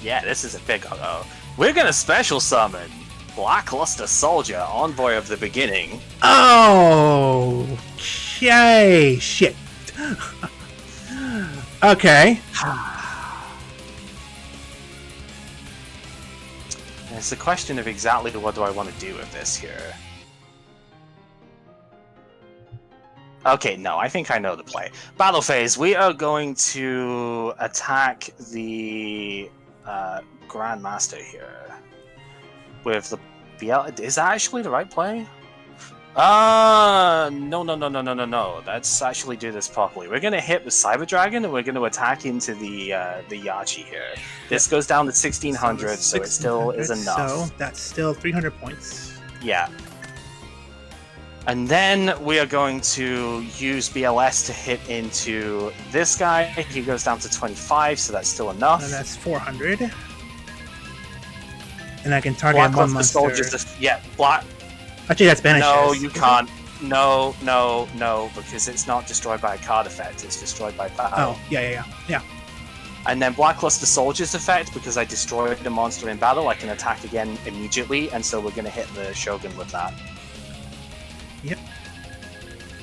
Yeah, this is a big uh-oh. We're gonna special summon Blackluster Soldier, Envoy of the Beginning. Oh, okay. Shit. Okay. It's a question of exactly what do I want to do with this here. Okay, no, I think I know the play. Battle phase, we are going to attack the Grandmaster here. With the BL... Is that actually the right play? No. Let's actually do this properly. We're going to hit the Cyber Dragon, and we're going to attack into the Yachi here. This goes down to 1600, so it still is enough. So that's still 300 points. Yeah. And then we are going to use BLS to hit into this guy. He goes down to 25, so that's still enough. And that's 400. And I can target one monster. Yeah, Black... Actually, that's banishes. No, you can't. No, because it's not destroyed by a card effect, it's destroyed by battle. Oh, yeah. And then Blackluster Soldier's effect, because I destroyed the monster in battle, I can attack again immediately, and so we're going to hit the Shogun with that. Yep.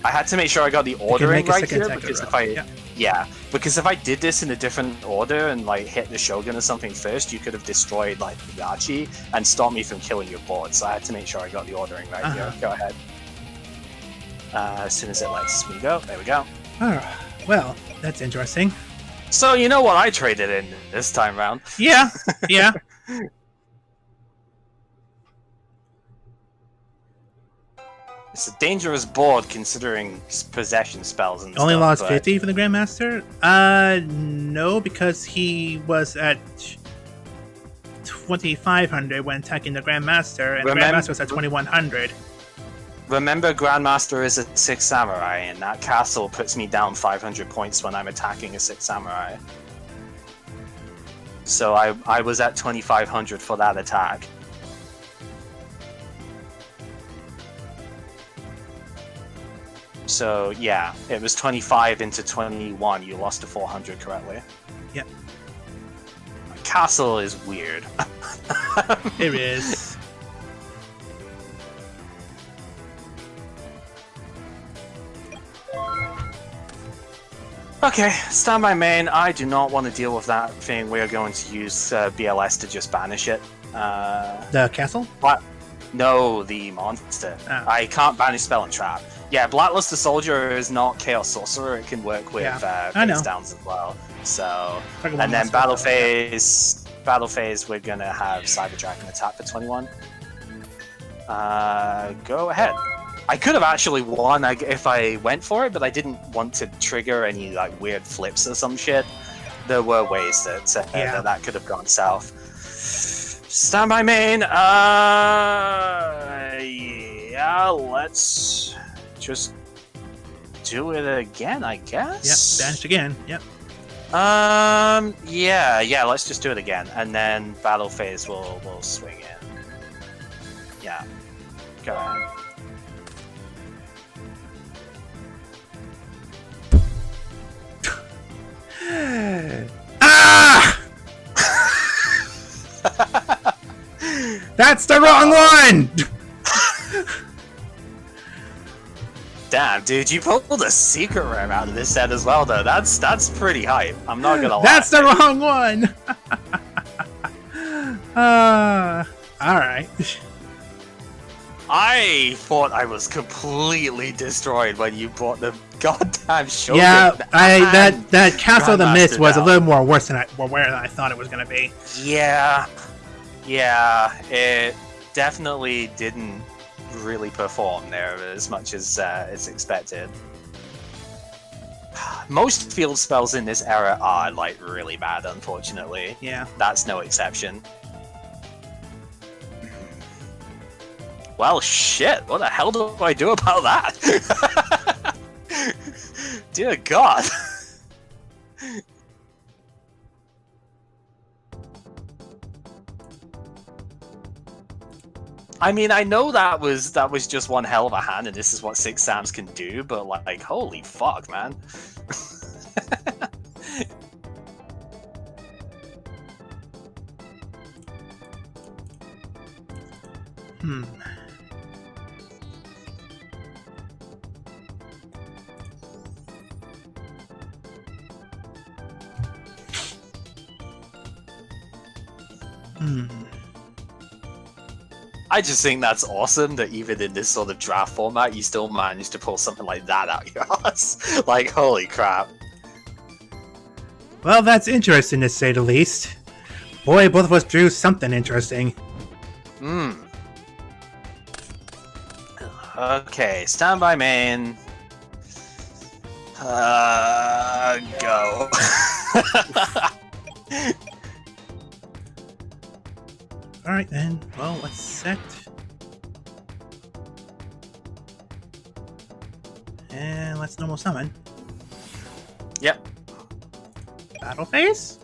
I had to make sure I got the ordering right here, because if I... Yeah, because if I did this in a different order and like hit the Shogun or something first, you could have destroyed like the Yachi and stopped me from killing your board. So I had to make sure I got the ordering right here. Go ahead. As soon as it lets me go, there we go. Oh, well, that's interesting. So you know what I traded in this time round? Yeah. It's a dangerous board considering possession spells and Only stuff. lost 50 for the Grandmaster? No, because he was at 2500 when attacking the Grandmaster, and the Grandmaster was at 2100. Remember, Grandmaster is a 6 Samurai, and that castle puts me down 500 points when I'm attacking a 6 Samurai. So I was at 2500 for that attack. So, yeah, it was 25 into 21. You lost to 400 correctly. Yep. Castle is weird. It is. Okay, stand by main. I do not want to deal with that thing. We are going to use BLS to just banish it. The castle? What? No, the monster. Oh. I can't banish spell and trap. Yeah, Blackluster Soldier is not Chaos Sorcerer. It can work with face downs as well. So, and then battle phase, we're gonna have Cyber Dragon attack for 21. Go ahead. I could have actually won if I went for it, but I didn't want to trigger any like weird flips or some shit. There were ways that that could have gone south. Stand by main. Yeah, let's just do it again, I guess. Yep, banished again. Yep. Yeah, let's just do it again, and then battle phase will swing in. Yeah, go ahead. Ah! That's the wrong one! Damn, dude, you pulled a secret rare out of this set as well, though. That's pretty hype. I'm not gonna lie. That's the wrong one! Alright. I thought I was completely destroyed when you brought the goddamn Shogun. Yeah, that Castle of the Mist was down. a little more worse than I thought it was gonna be. Yeah, it definitely didn't really perform there as much as it's expected. Most field spells in this era are like really bad, unfortunately. Yeah. That's no exception. Well, shit. What the hell do I do about that? Dear God. I mean, I know that was just one hell of a hand, and this is what 6 Sams can do. But like, holy fuck, man. I just think that's awesome that even in this sort of draft format, you still managed to pull something like that out your ass. Like, holy crap. Well, that's interesting to say the least. Boy, both of us drew something interesting. Okay, standby main. Go. Alright then, well, let's set. And let's normal summon. Yep. Battle phase?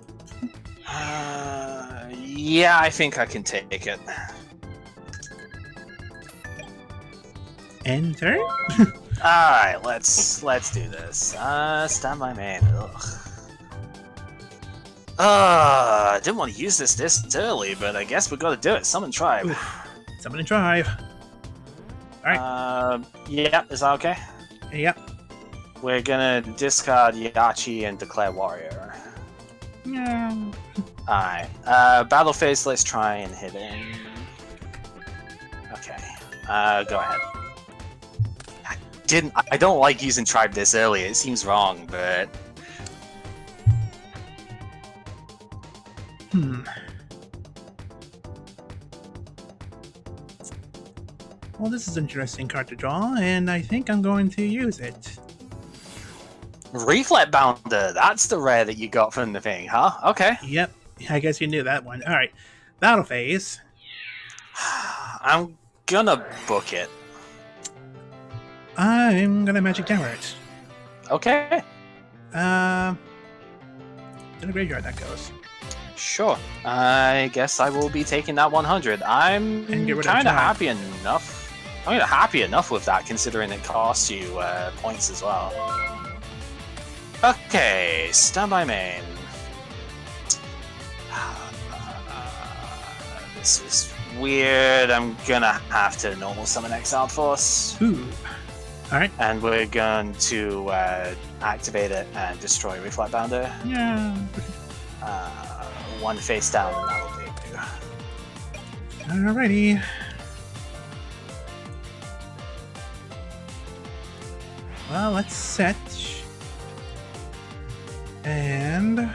Yeah, I think I can take it. Enter? Alright, let's do this. Standby main. I didn't want to use this early, but I guess we gotta do it. Summon Tribe. Oof. Summon and Tribe. Alright. Yeah, is that okay? Yep. We're gonna discard Yachi and declare Warrior. Yeah. Alright. Battle phase, let's try and hit him. Okay. Go ahead. I don't like using Tribe this early, it seems wrong, but... Well, this is an interesting card to draw, and I think I'm going to use it. Reflect Bounder, that's the rare that you got from the thing, huh? Okay. Yep, I guess you knew that one. Alright, battle phase. I'm gonna book it. I'm gonna Magic Tower it. Okay. To the graveyard that goes. Sure. I guess I will be taking that 100. I'm kind of happy enough. I'm happy enough with that, considering it costs you points as well. Okay, standby main. This is weird. I'm gonna have to normal summon Exiled Force. Ooh. Alright. And we're going to activate it and destroy Reflect Bounder. Yeah. One face down, and that will do. Alrighty. Well, let's set. And...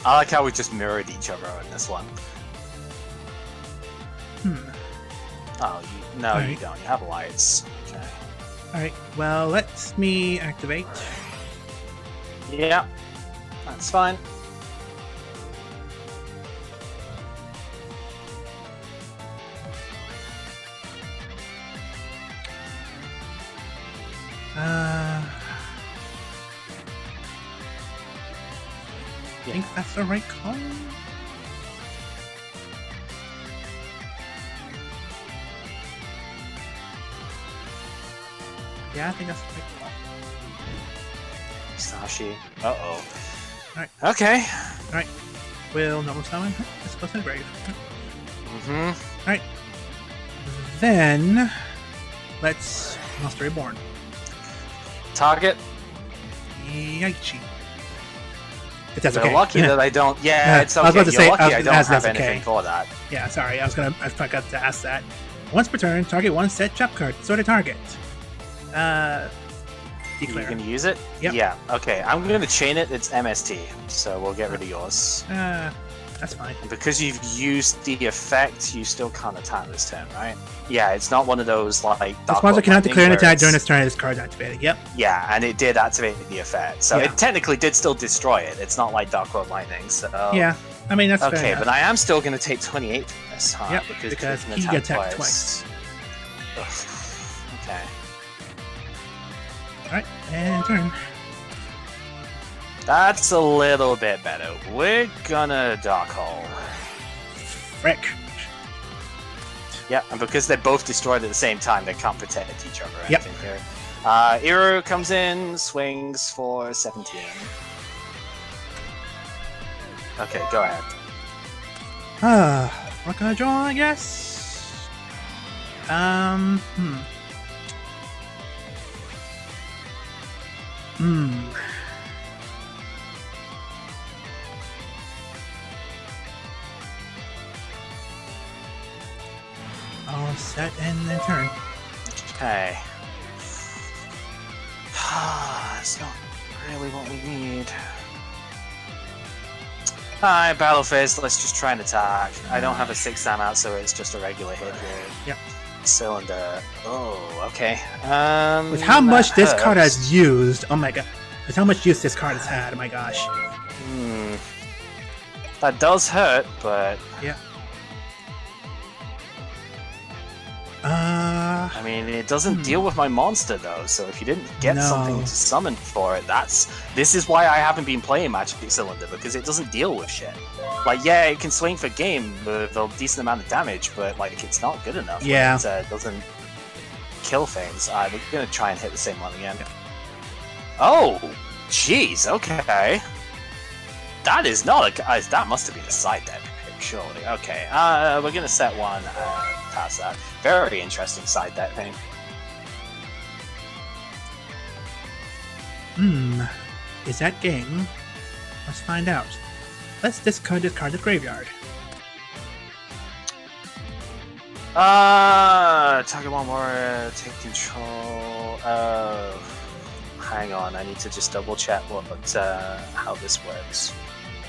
I like how we just mirrored each other in this one. Oh, you don't. You have lights. Okay. Alright, well, let me activate. Yeah, that's fine. I think that's the right call. Yeah, I think that's the right call. Sashi. Uh-oh. Alright. Okay. Alright. Will normal summon. Let's go to the grave. Alright. Then, let's Monster Reborn. Target. Yaichi. If that's You're okay. lucky that I don't. Yeah, it's okay. I was about to say, lucky I don't have that's anything okay. for that. Yeah, sorry. I forgot to ask that. Once per turn, target one set trap card. Sort of target. Declare. You can use it? Yep. Yeah, okay. I'm going to chain it. It's MST, so we'll get rid of yours. That's fine. And because you've used the effect, you still can't attack this turn, right? Yeah, it's not one of those, like... This monster cannot declare an attack during this turn. This card's activated. Yep. Yeah, and it did activate the effect. So it technically did still destroy it. It's not like Dark World Lightning, so... Yeah. I mean, that's fair Okay, enough. but I am still going to take 28 from this, huh? Yep, because because can he attacked twice. Ugh. Okay. Alright, and turn. That's a little bit better. We're gonna Dark Hole. Frick. Yeah, and because they're both destroyed at the same time, they can't protect each other or Yep. anything here. Iru comes in, swings for 17. Okay, go ahead. What can I draw, I guess? All set and then turn. Okay. It's not really what we need. Alright, battle phase, let's just try and attack. I don't have a 6-stam out, so it's just a regular hit here. Yep. Cylinder. Oh, okay. With how much this hurts. card has used, oh my god. With how much use this card has had, oh my gosh. That does hurt, but... Yeah. I mean, it doesn't deal with my monster, though, so if you didn't get something to summon for it, this is why I haven't been playing Magic Cylinder, because it doesn't deal with shit. Like, yeah, it can swing for game with a decent amount of damage, but, like, it's not good enough. Yeah. It doesn't kill things. We're gonna try and hit the same one again. Yeah. Oh! Jeez, okay. That is not a... that must have been a side deck, surely. Okay, we're gonna set one past that. Very interesting side deck thing. Is that game? Let's find out. Let's discard the graveyard. Target one more, take control. Hang on, I need to just double check how this works.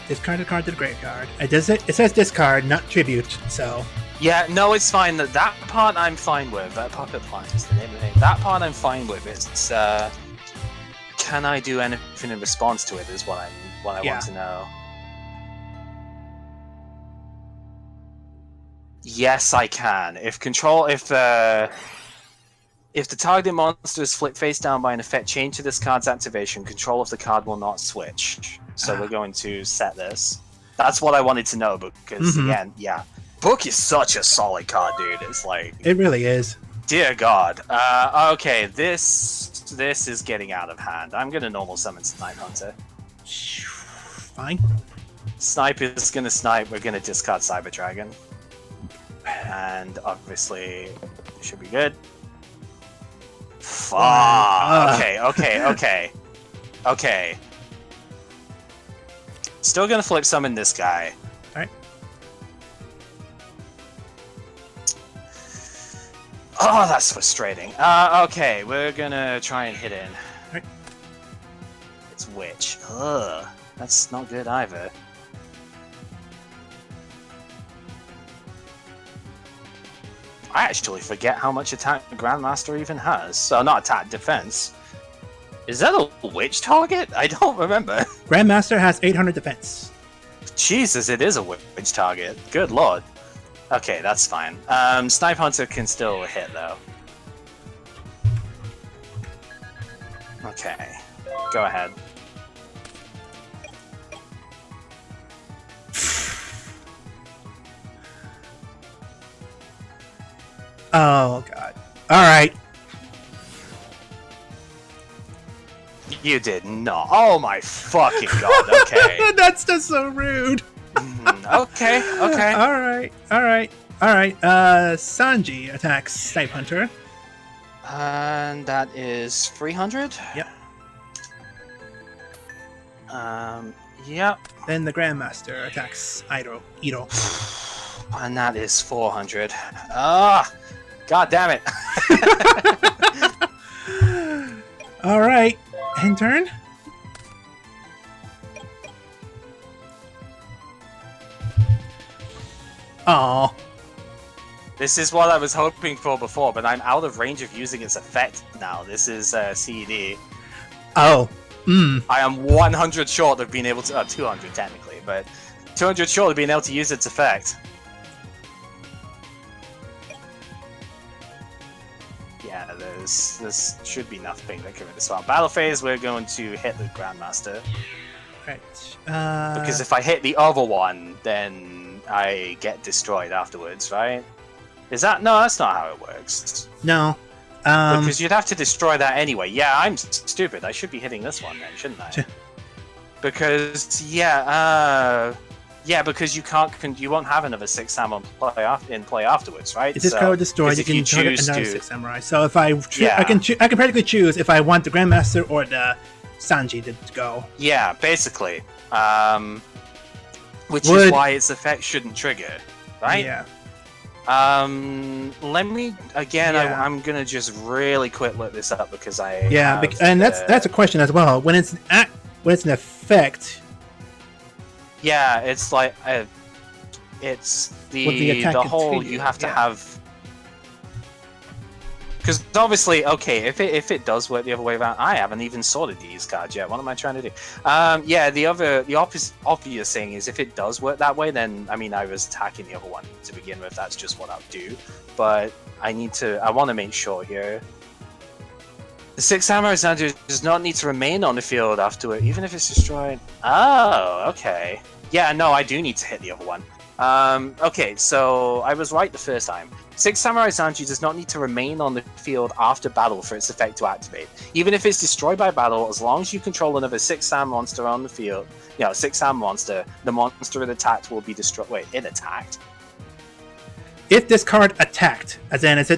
Discard the card to the graveyard. It says discard, not tribute, so... Yeah, no, it's fine. That part I'm fine with. Pocket Plant is the name of the thing. That part I'm fine with. It's, can I do anything in response to it is what I want to know. Yes, I can. If the target monster is flipped face down by an effect chained to this card's activation, control of the card will not switch. So we're going to set this. That's what I wanted to know, because again, yeah. Book is such a solid card, dude. It's like... It really is. Dear God. Okay, this is getting out of hand. I'm gonna normal summon Snipe Hunter. Fine. Snipe is gonna snipe. We're gonna discard Cyber Dragon. And obviously, it should be good. Fuck. Okay. Still gonna flip summon this guy. Alright. Oh, that's frustrating. Okay, we're gonna try and hit in. Alright. It's Witch. Ugh, that's not good either. I actually forget how much attack the Grandmaster even has. So, not attack, defense. Is that a Witch target? I don't remember. Grandmaster has 800 defense. Jesus, it is a Witch target. Good lord. Okay, that's fine. Snipe Hunter can still hit, though. Okay. Go ahead. Oh, God. Alright. You did not. Oh my fucking god, okay. That's just so rude. Okay. Alright. Sanji attacks Snipe Hunter. And that is 300? Yep. Yep. Then the Grandmaster attacks Ito. And that is 400. Ah! God damn it. Alright. End turn. Oh. This is what I was hoping for before, but I'm out of range of using its effect now. This is CED. Oh. I am 100 short of being able to... 200 technically, but 200 short of being able to use its effect. Yeah, this should be nothing that can hit this one. Battle phase, we're going to hit the Grandmaster. Right. Because if I hit the other one, then I get destroyed afterwards, right? Is that... No, that's not how it works. No. Because you'd have to destroy that anyway. Yeah, I'm stupid. I should be hitting this one then, shouldn't I? Because, because you can't... You won't have another 6 Sam in play afterwards, right? If this card was destroyed, you can target another 6 Samurai. So if I can practically choose if I want the Grandmaster or the Sanji to go. Yeah, basically. Which is why its effect shouldn't trigger, right? Yeah. Let me again. Yeah. I'm gonna just really quick look this up because I and that's a question as well. When it's an effect. Yeah, it's like it's the whole you have to have. Because obviously, okay, if it does work the other way around, I haven't even sorted these cards yet. What am I trying to do? Yeah, the obvious thing is if it does work that way, then I mean I was attacking the other one to begin with. That's just what I'll do. But I want to make sure here. The 6 Samurai Zanju does not need to remain on the field afterward, even if it's destroyed. Oh, okay. Yeah, no, I do need to hit the other one. Okay, so I was right the first time. 6 Samurai Zanju does not need to remain on the field after battle for its effect to activate. Even if it's destroyed by battle, as long as you control another 6 Sam monster on the field, 6 Sam monster, the monster it attacked will be destroyed. Wait, it attacked? If this card attacked, as in it's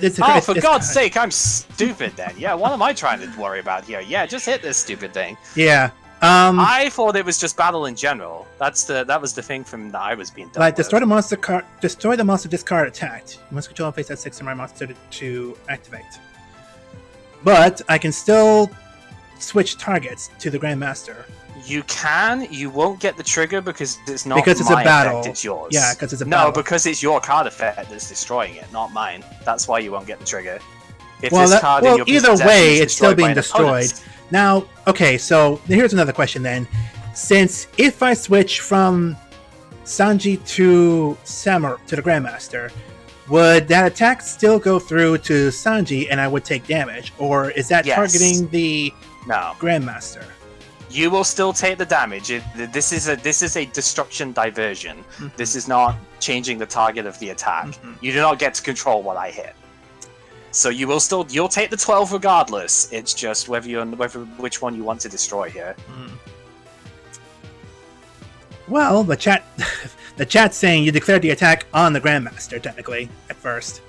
for God's sake, I'm stupid then. Yeah, what am I trying to worry about here? Yeah, just hit this stupid thing. Yeah. I thought it was just battle in general. That was the thing from that I was being done. Like destroy the monster this card attacked. You must control and face that 6 Samurai monster to activate. But I can still switch targets to the Grandmaster. You can. You won't get the trigger because it's not because it's my a battle. Effect, it's yours. Yeah, because it's a battle. No, because it's your card effect that's destroying it, not mine. That's why you won't get the trigger. If either way, it's still being destroyed. Now, okay, so here's another question then. Since if I switch from Sanji to the Grandmaster, would that attack still go through to Sanji and I would take damage? Or is that targeting the Grandmaster? You will still take the damage. This is a destruction diversion. Mm-hmm. This is not changing the target of the attack. Mm-hmm. You do not get to control what I hit. So you'll take the 12 regardless. It's just which one you want to destroy here. Mm. Well, the chat's saying you declared the attack on the Grandmaster technically at first.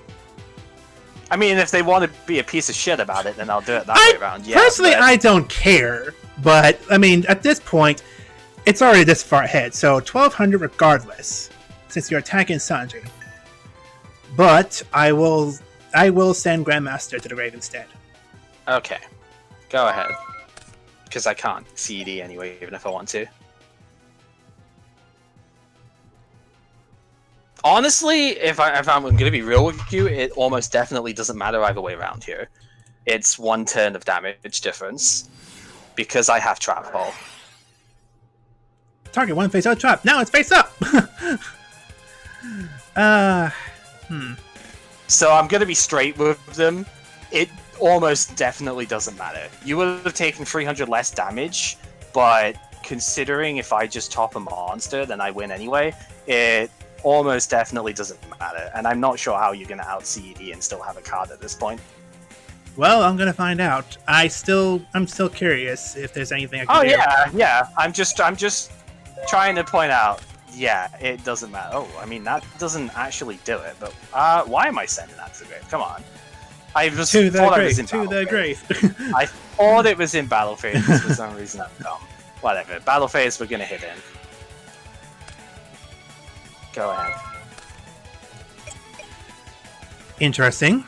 I mean, if they want to be a piece of shit about it, then I'll do it that way around. Yeah, personally, I don't care. But I mean, at this point, it's already this far ahead. So 1200 regardless, since you're attacking Sanji. But I will send Grandmaster to the grave instead. Okay. Go ahead. Because I can't CED anyway, even if I want to. Honestly, if I'm going to be real with you, it almost definitely doesn't matter either way around here. It's 1 turn of damage difference. Because I have Trap Hole. Target 1 face out trap. Now it's face up! So I'm going to be straight with them. It almost definitely doesn't matter. You would have taken 300 less damage, but considering if I just top a monster, then I win anyway, it almost definitely doesn't matter. And I'm not sure how you're going to out-CED and still have a card at this point. Well, I'm gonna find out. I'm still curious if there's anything I can do. Oh yeah. I'm just trying to point out. Yeah, it doesn't matter. Oh, I mean that doesn't actually do it. But why am I sending that to the grave? Come on. I just thought I was in the grave. I thought it was in battle phase for some reason. I'm dumb. Whatever. Battle phase, we're gonna hit in. Go ahead. Interesting.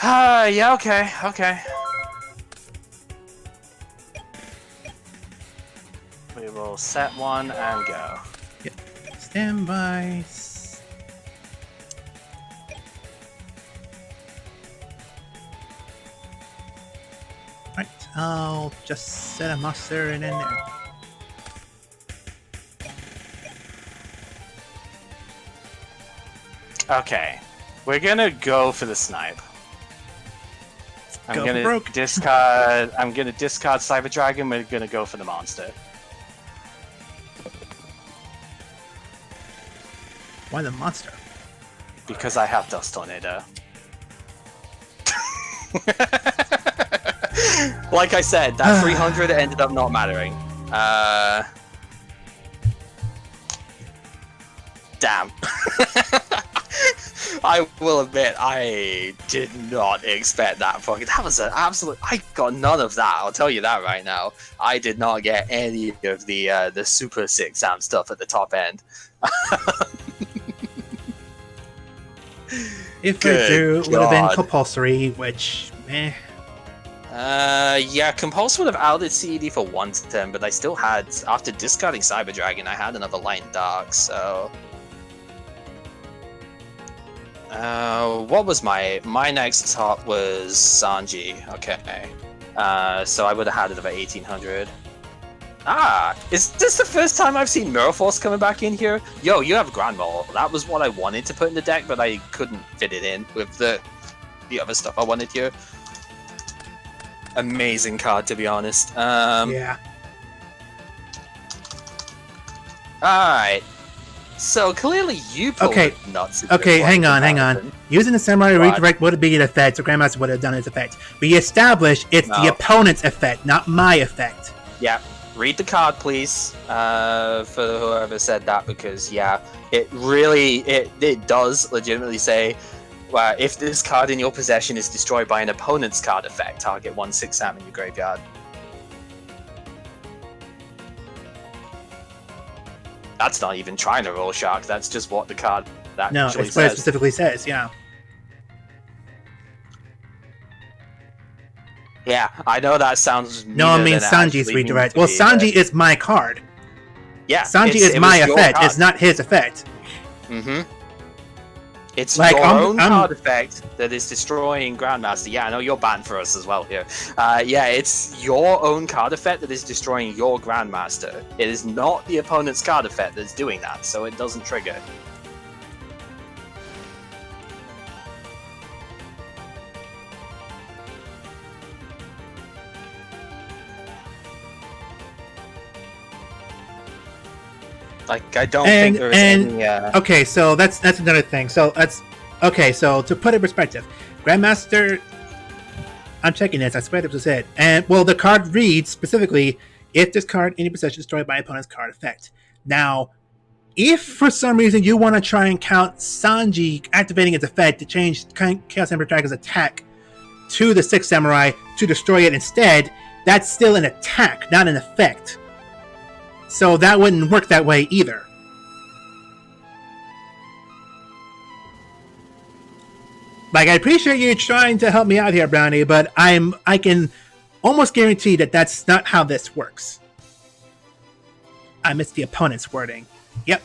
Yeah, okay. We will set one and go. Yep. Stand by. Right, I'll just set a monster and in there. Okay, we're gonna go for the snipe. I'm Go for gonna broke. discard. I'm gonna discard Cyber Dragon. We're gonna go for the monster Why the monster? because I have Dust Tornado. Like I said, that 300 ended up not mattering. Damn. I will admit, I did not expect that fucking. That was an absolute. I got none of that. I'll tell you that right now. I did not get any of the super sick sound stuff at the top end. If Good I do, it would have been God. compulsory, which, meh. Yeah, Compulse would have outed CED for one turn, but I still had, after discarding Cyber Dragon, I had another Light and Dark, so... what was my next top was Sanji, okay. So I would have had another 1800. Ah, is this the first time I've seen Mirror Force coming back in here? Yo, you have Grand Mole. That was what I wanted to put in the deck, but I couldn't fit it in with the other stuff I wanted here. Amazing card, to be honest. Yeah. Alright. So clearly you pulled nuts. Okay, hang on. Using the Samurai Redirect would be an effect, so Grandmaster would have done its effect. We established it's the opponent's effect, not my effect. Yeah. Read the card, please, for whoever said that, because, yeah, it really, it does legitimately say, if this card in your possession is destroyed by an opponent's card effect, target 1/6 Sam in your graveyard. That's not even trying to roll Shark, that's just what the card actually No, says. it's what it specifically says, yeah. Yeah, I know that sounds No, I mean Sanji's redirect. Well, Sanji is my card. Yeah, Sanji is my effect. It's not his effect. Mm-hmm. It's like, your own card effect that is destroying Grandmaster. Yeah, I know you're banned for us as well here. Yeah, it's your own card effect that is destroying your Grandmaster. It is not the opponent's card effect that's doing that, so it doesn't trigger. Like, I don't think there's any... Okay, so that's another thing. So that's... Okay, so to put it in perspective, Grandmaster... I'm checking this, I swear this was it. And, well, the card reads, specifically, if this card in your possession is destroyed by opponent's card effect. Now, if for some reason you want to try and count Sanji activating its effect to change Chaos Emperor Dragon's attack to the Sixth Samurai to destroy it instead, that's still an attack, not an effect. So that wouldn't work that way either. Like, I appreciate you trying to help me out here, Brownie, but I can almost guarantee that that's not how this works. I missed the opponent's wording. Yep.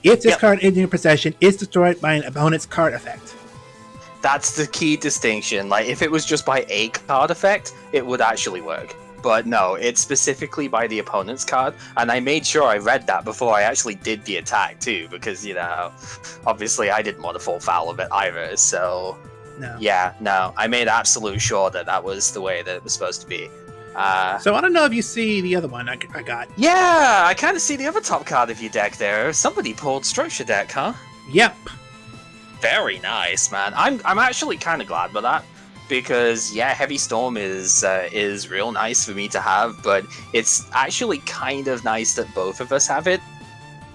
If this card in your possession is destroyed by an opponent's card effect. That's the key distinction. Like, if it was just by a card effect, it would actually work. But no, it's specifically by the opponent's card, and I made sure I read that before I actually did the attack too, because, you know, obviously I didn't want to fall foul of it either, so... No. Yeah, no, I made absolute sure that that was the way that it was supposed to be. So I don't know if you see the other one I got. Yeah, I kind of see the other top card of your deck there. Somebody pulled Structure Deck, huh? Yep. Very nice, man. I'm actually kind of glad with that. Because, yeah, Heavy Storm is real nice for me to have, but it's actually kind of nice that both of us have it,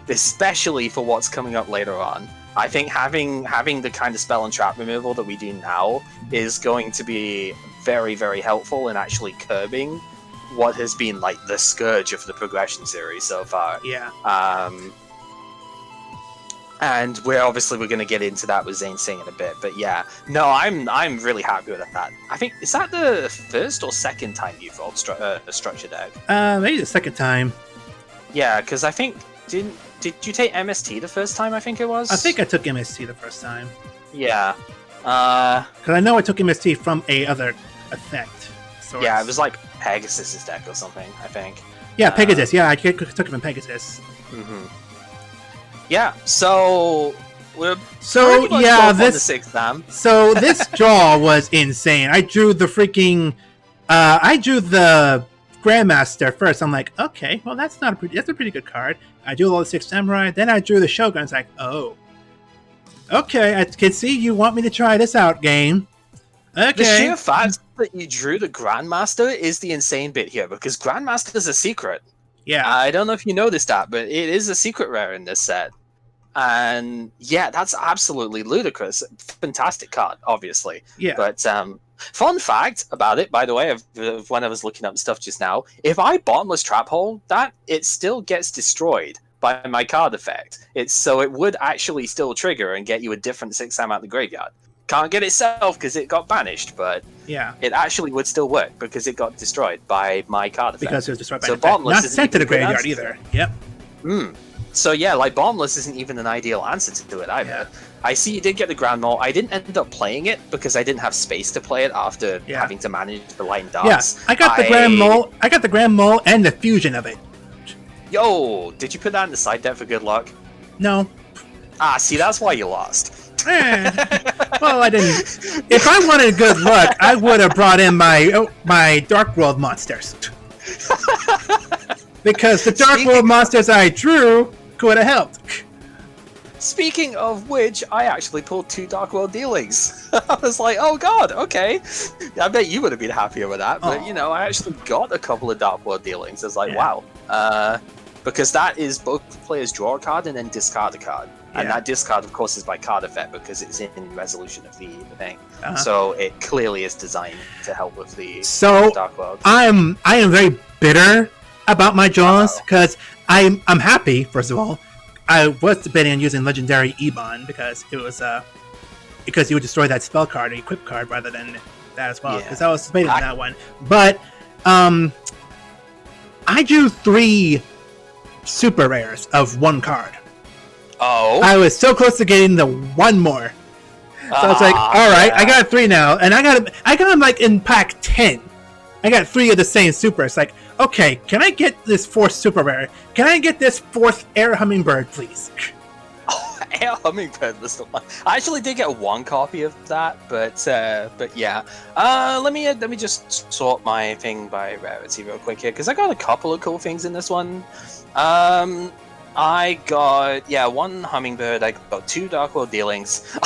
especially for what's coming up later on. I think having the kind of spell and trap removal that we do now is going to be very, very helpful in actually curbing what has been, like, the scourge of the progression series so far. Yeah. And we're going to get into that with Zane Singh in a bit, but yeah, no, I'm really happy with that. I think, is that the first or second time you've rolled a structure deck? Maybe the second time. Yeah, because I think did you take MST the first time? I think it was. I think I took MST the first time. Yeah. Because I know I took MST from a other effect. Yeah, it was like Pegasus's deck or something. I think. Yeah, Pegasus. Yeah, I took it from Pegasus. Mm-hmm. Yeah, so we're So pretty much yeah, both on the 6th Sam. So this draw was insane. I drew the Grandmaster first. I'm like, okay, well that's a pretty good card. I drew all the 6 Samurai, then I drew the Shogun. It's like, oh, okay, I can see you want me to try this out, game. Okay. The sheer fact that you drew the Grandmaster is the insane bit here, because Grandmaster is a secret. Yeah. I don't know if you noticed that, but it is a secret rare in this set. And yeah, that's absolutely ludicrous. Fantastic card, obviously. Yeah. But fun fact about it, by the way, of when I was looking up stuff just now, if I Bottomless Trap Hole that, it still gets destroyed by my card effect. So it would actually still trigger and get you a different 6 Sam out the graveyard. Can't get itself because it got banished, but yeah, it actually would still work because it got destroyed by my card effect. Because it was destroyed by so the effect. Bottomless Not sent to the graveyard either. Yep. So yeah, like Bottomless isn't even an ideal answer to it either. Yeah. I see you did get the Grand Mole. I didn't end up playing it because I didn't have space to play it after having to manage the line darts. Yeah, I got the Grand Mole. I got the Grand Mole and the fusion of it. Yo, did you put that in the side deck for good luck? No. Ah, see, that's why you lost. Well, I didn't. If I wanted good luck, I would have brought in my Dark World monsters. Because the Dark World monsters I drew could have helped. Speaking of which, I actually pulled 2 Dark World dealings. I was like, oh god, okay. I bet you would have been happier with that, but you know, I actually got a couple of Dark World dealings. I was like, wow. Because that is both players draw a card and then discard a card. And that discard, of course, is by card effect because it's in resolution of the thing. So it clearly is designed to help with the Dark World. I am very bitter about my draws because I'm happy. First of all, I was debating on using Legendary Ebon because it was because you would destroy that spell card or equip card rather than that as well. Because I was debating on that one, but I drew 3 super rares of 1 card. Oh. I was so close to getting the 1 more. So I was like, all right, I got 3 now, and I got them like in pack 10. I got 3 of the same super. It's like, okay, can I get this 4th super rare? Can I get this 4th Air Hummingbird, please? Oh, Air Hummingbird was the one. I actually did get 1 copy of that, but yeah. Let me just sort my thing by rarity real quick here, because I got a couple of cool things in this one. I got 1 Hummingbird. I got 2 Dark World dealings.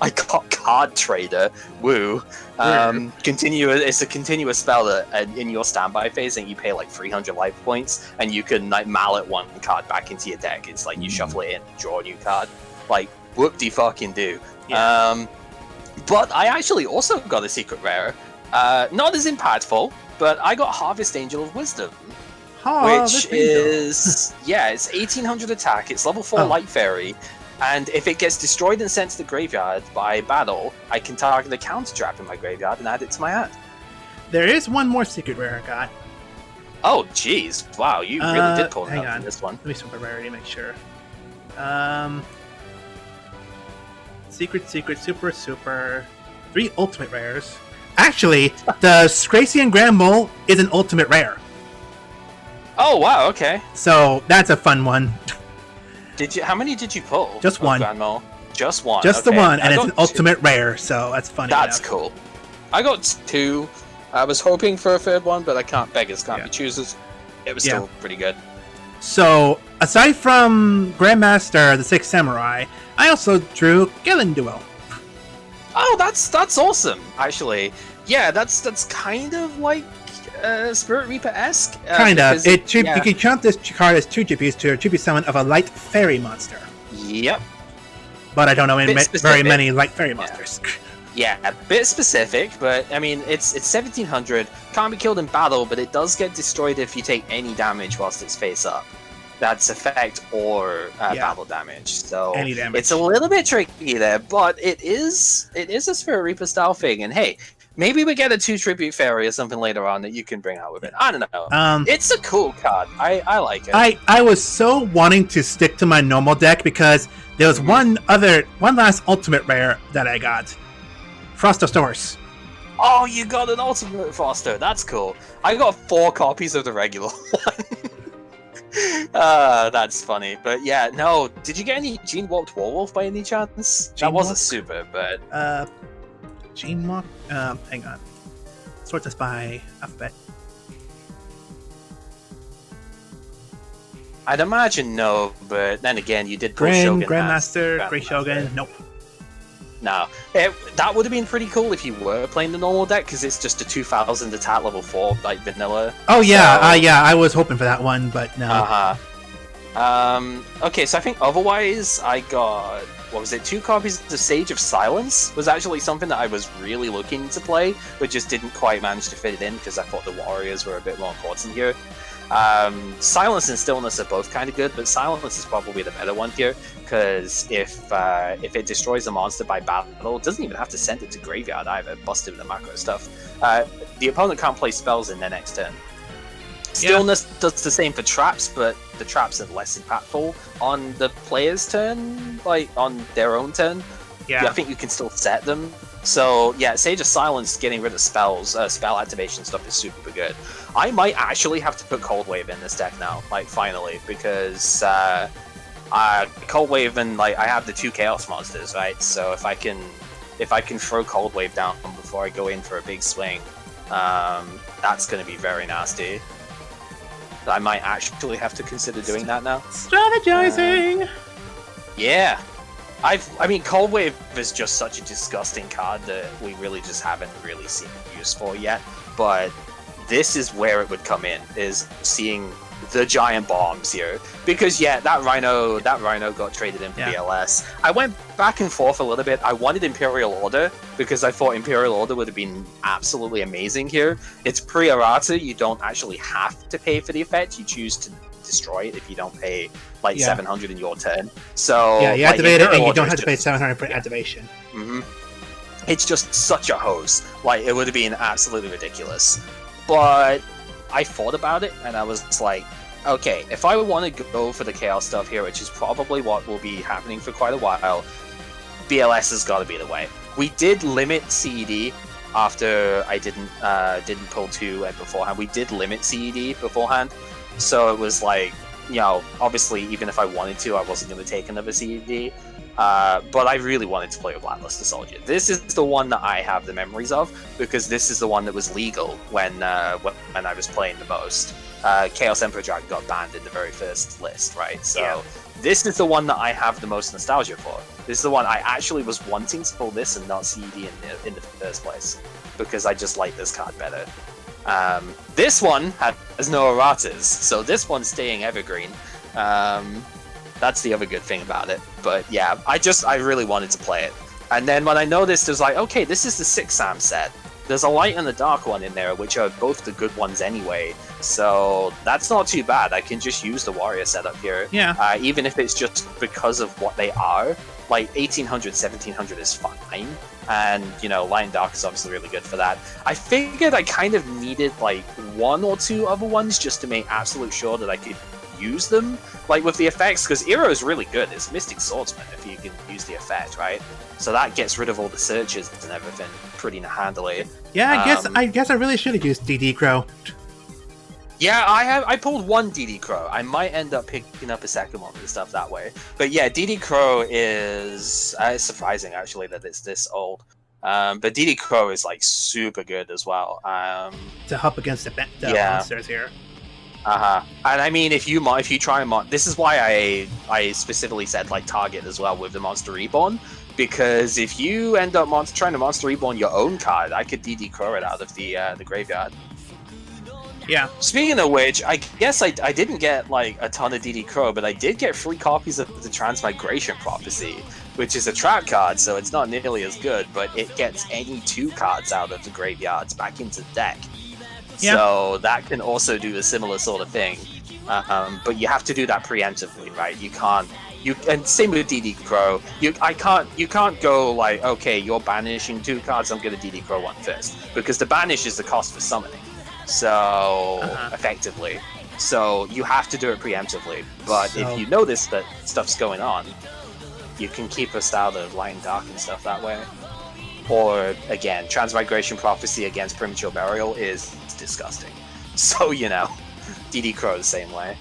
I got Card Trader. Woo. It's a continuous spell that in your standby phase, and you pay like 300 life points, and you can like mallet 1 card back into your deck. It's like you shuffle it in, draw a new card. Like whoop-de-fucking do. Yeah. But I actually also got a secret rare. Not as impactful, but I got Harvest Angel of Wisdom. Which is, it's 1800 attack, it's level 4 Light Fairy, and if it gets destroyed and sent to the graveyard by battle, I can target a counter trap in my graveyard and add it to my hand. There is 1 more secret rare I got. Oh, jeez. Wow, you really did pull it hang up on. in this one. Let me super rarity to make sure. Secret, super. 3 ultimate rares. Actually, the Scracian Grand Mole is an ultimate rare. Oh wow, okay. So that's a fun one. How many did you pull? Just 1. Grand Mole? Just 1. Just the 1, and it's an ultimate rare, so that's funny. That's cool. I got 2. I was hoping for a 3rd one, but beggars can't be choosers. It was still pretty good. So, aside from Grandmaster, the 6 Samurai, I also drew Gelinduel. Oh, that's awesome, actually. Yeah, that's kind of like Spirit Reaper-esque. Kind of. You can count this card as 2 GPs to a GP summon of a Light Fairy monster. Yep. But I don't know very many Light Fairy monsters. Yeah, a bit specific, but I mean, it's 1700. Can't be killed in battle, but it does get destroyed if you take any damage whilst it's face up. That's effect or battle damage. So any damage. It's a little bit tricky there, but it is a Spirit Reaper style thing. And hey, maybe we get a 2 Tribute Fairy or something later on that you can bring out with it. I don't know. It's a cool card. I like it. I was so wanting to stick to my normal deck because there was one last ultimate rare that I got. Frostosaurus. Oh, you got an ultimate Frosto. That's cool. I got 4 copies of the regular one. That's funny. But yeah, no. Did you get any Gene Walked Werewolf by any chance? That Gene wasn't Walk? super, but Gene Walk. Hang on. Sort this by alphabet. I'd imagine no. But then again, you did pull Grand Shogun Grandmaster, Great Grandmaster. Shogun. Nope. No, that would have been pretty cool if you were playing the normal deck because it's just a 2000 attack level 4 like vanilla. Oh yeah, So- yeah. I was hoping for that one, but no. Okay, so I think otherwise I got, what was it, 2 copies of Sage of Silence was actually something that I was really looking to play, but just didn't quite manage to fit it in because I thought the Warriors were a bit more important here. Silence and Stillness are both kind of good, but Silence is probably the better one here because if it destroys a monster by battle, it doesn't even have to send it to graveyard either, busted with the macro stuff. The opponent can't play spells in their next turn. Stillness does the same for traps, but the traps are less impactful on the player's turn, like on their own turn. Yeah. I think you can still set them. So yeah, Sage of Silence getting rid of spells, spell activation stuff is super good. I might actually have to put Cold Wave in this deck now, like finally, because Cold Wave and like I have the 2 Chaos monsters, right? So if I can throw Cold Wave down before I go in for a big swing, that's going to be very nasty. I might actually have to consider doing that now. Strategizing. Yeah. I mean, Cold Wave is just such a disgusting card that we really just haven't really seen use for yet. But this is where it would come in, is seeing the giant bombs here. Because yeah, that Rhino got traded in for BLS. I went back and forth a little bit. I wanted Imperial Order because I thought Imperial Order would have been absolutely amazing here. It's pre-errata, you don't actually have to pay for the effect. You choose to destroy it if you don't pay like 700 in your turn. So Yeah, you like, activate it and you Imperial don't Order have is to pay just- 700 for activation. It's just such a hose. Like, it would have been absolutely ridiculous. But I thought about it, and I was like, okay, if I want to go for the Chaos stuff here, which is probably what will be happening for quite a while, BLS has got to be the way. We did limit CED after I didn't pull 2 beforehand. We did limit CED beforehand, so it was like, you know, obviously, even if I wanted to, I wasn't going to take another CED. But I really wanted to play with Blackluster Soldier. This is the one that I have the memories of, because this is the one that was legal when I was playing the most. Chaos Emperor Dragon got banned in the very first list, right? So this is the one that I have the most nostalgia for. This is the one I actually was wanting to pull this and not CED in the first place, because I just like this card better. This one has no erratas, so this one's staying evergreen. That's the other good thing about it. But yeah, I really wanted to play it. And then when I noticed, it was like, okay, this is the 6 Sam set. There's a light and a dark one in there, which are both the good ones anyway. So that's not too bad. I can just use the warrior setup here. Yeah. Even if it's just because of what they are. Like 1800, 1700 is fine. And, you know, light and dark is obviously really good for that. I figured I kind of needed like 1 or 2 other ones just to make absolute sure that I could use them, like with the effects, because Eero is really good. It's Mystic Swordsman if you can use the effect, right? So that gets rid of all the searches and everything pretty handily. Yeah, I guess I really should have used DD Crow. Yeah, I pulled 1 DD Crow. I might end up picking up a second one and stuff that way. But yeah, DD Crow is it's surprising actually that it's this old. But DD Crow is like super good as well. To help against the monsters here. And I mean, if you try and this is why I specifically said like target as well with the Monster Reborn, because if you end up trying to Monster Reborn your own card, I could DD Crow it out of the graveyard. Yeah. Speaking of which, I guess I didn't get like a ton of DD Crow, but I did get 3 copies of the Transmigration Prophecy, which is a trap card, so it's not nearly as good, but it gets any 2 cards out of the graveyards back into the deck. Yeah. So that can also do a similar sort of thing, but you have to do that preemptively, right? You can't. And same with DD Crow. You can't go like, okay, you're banishing 2 cards. I'm going to DD Crow 1 first, because the banish is the cost for summoning. So effectively, so you have to do it preemptively. But if you notice that stuff's going on, you can keep us out of light and dark and stuff that way. Or again, Transmigration Prophecy against Premature Burial is disgusting. So, you know, DD Crow the same way.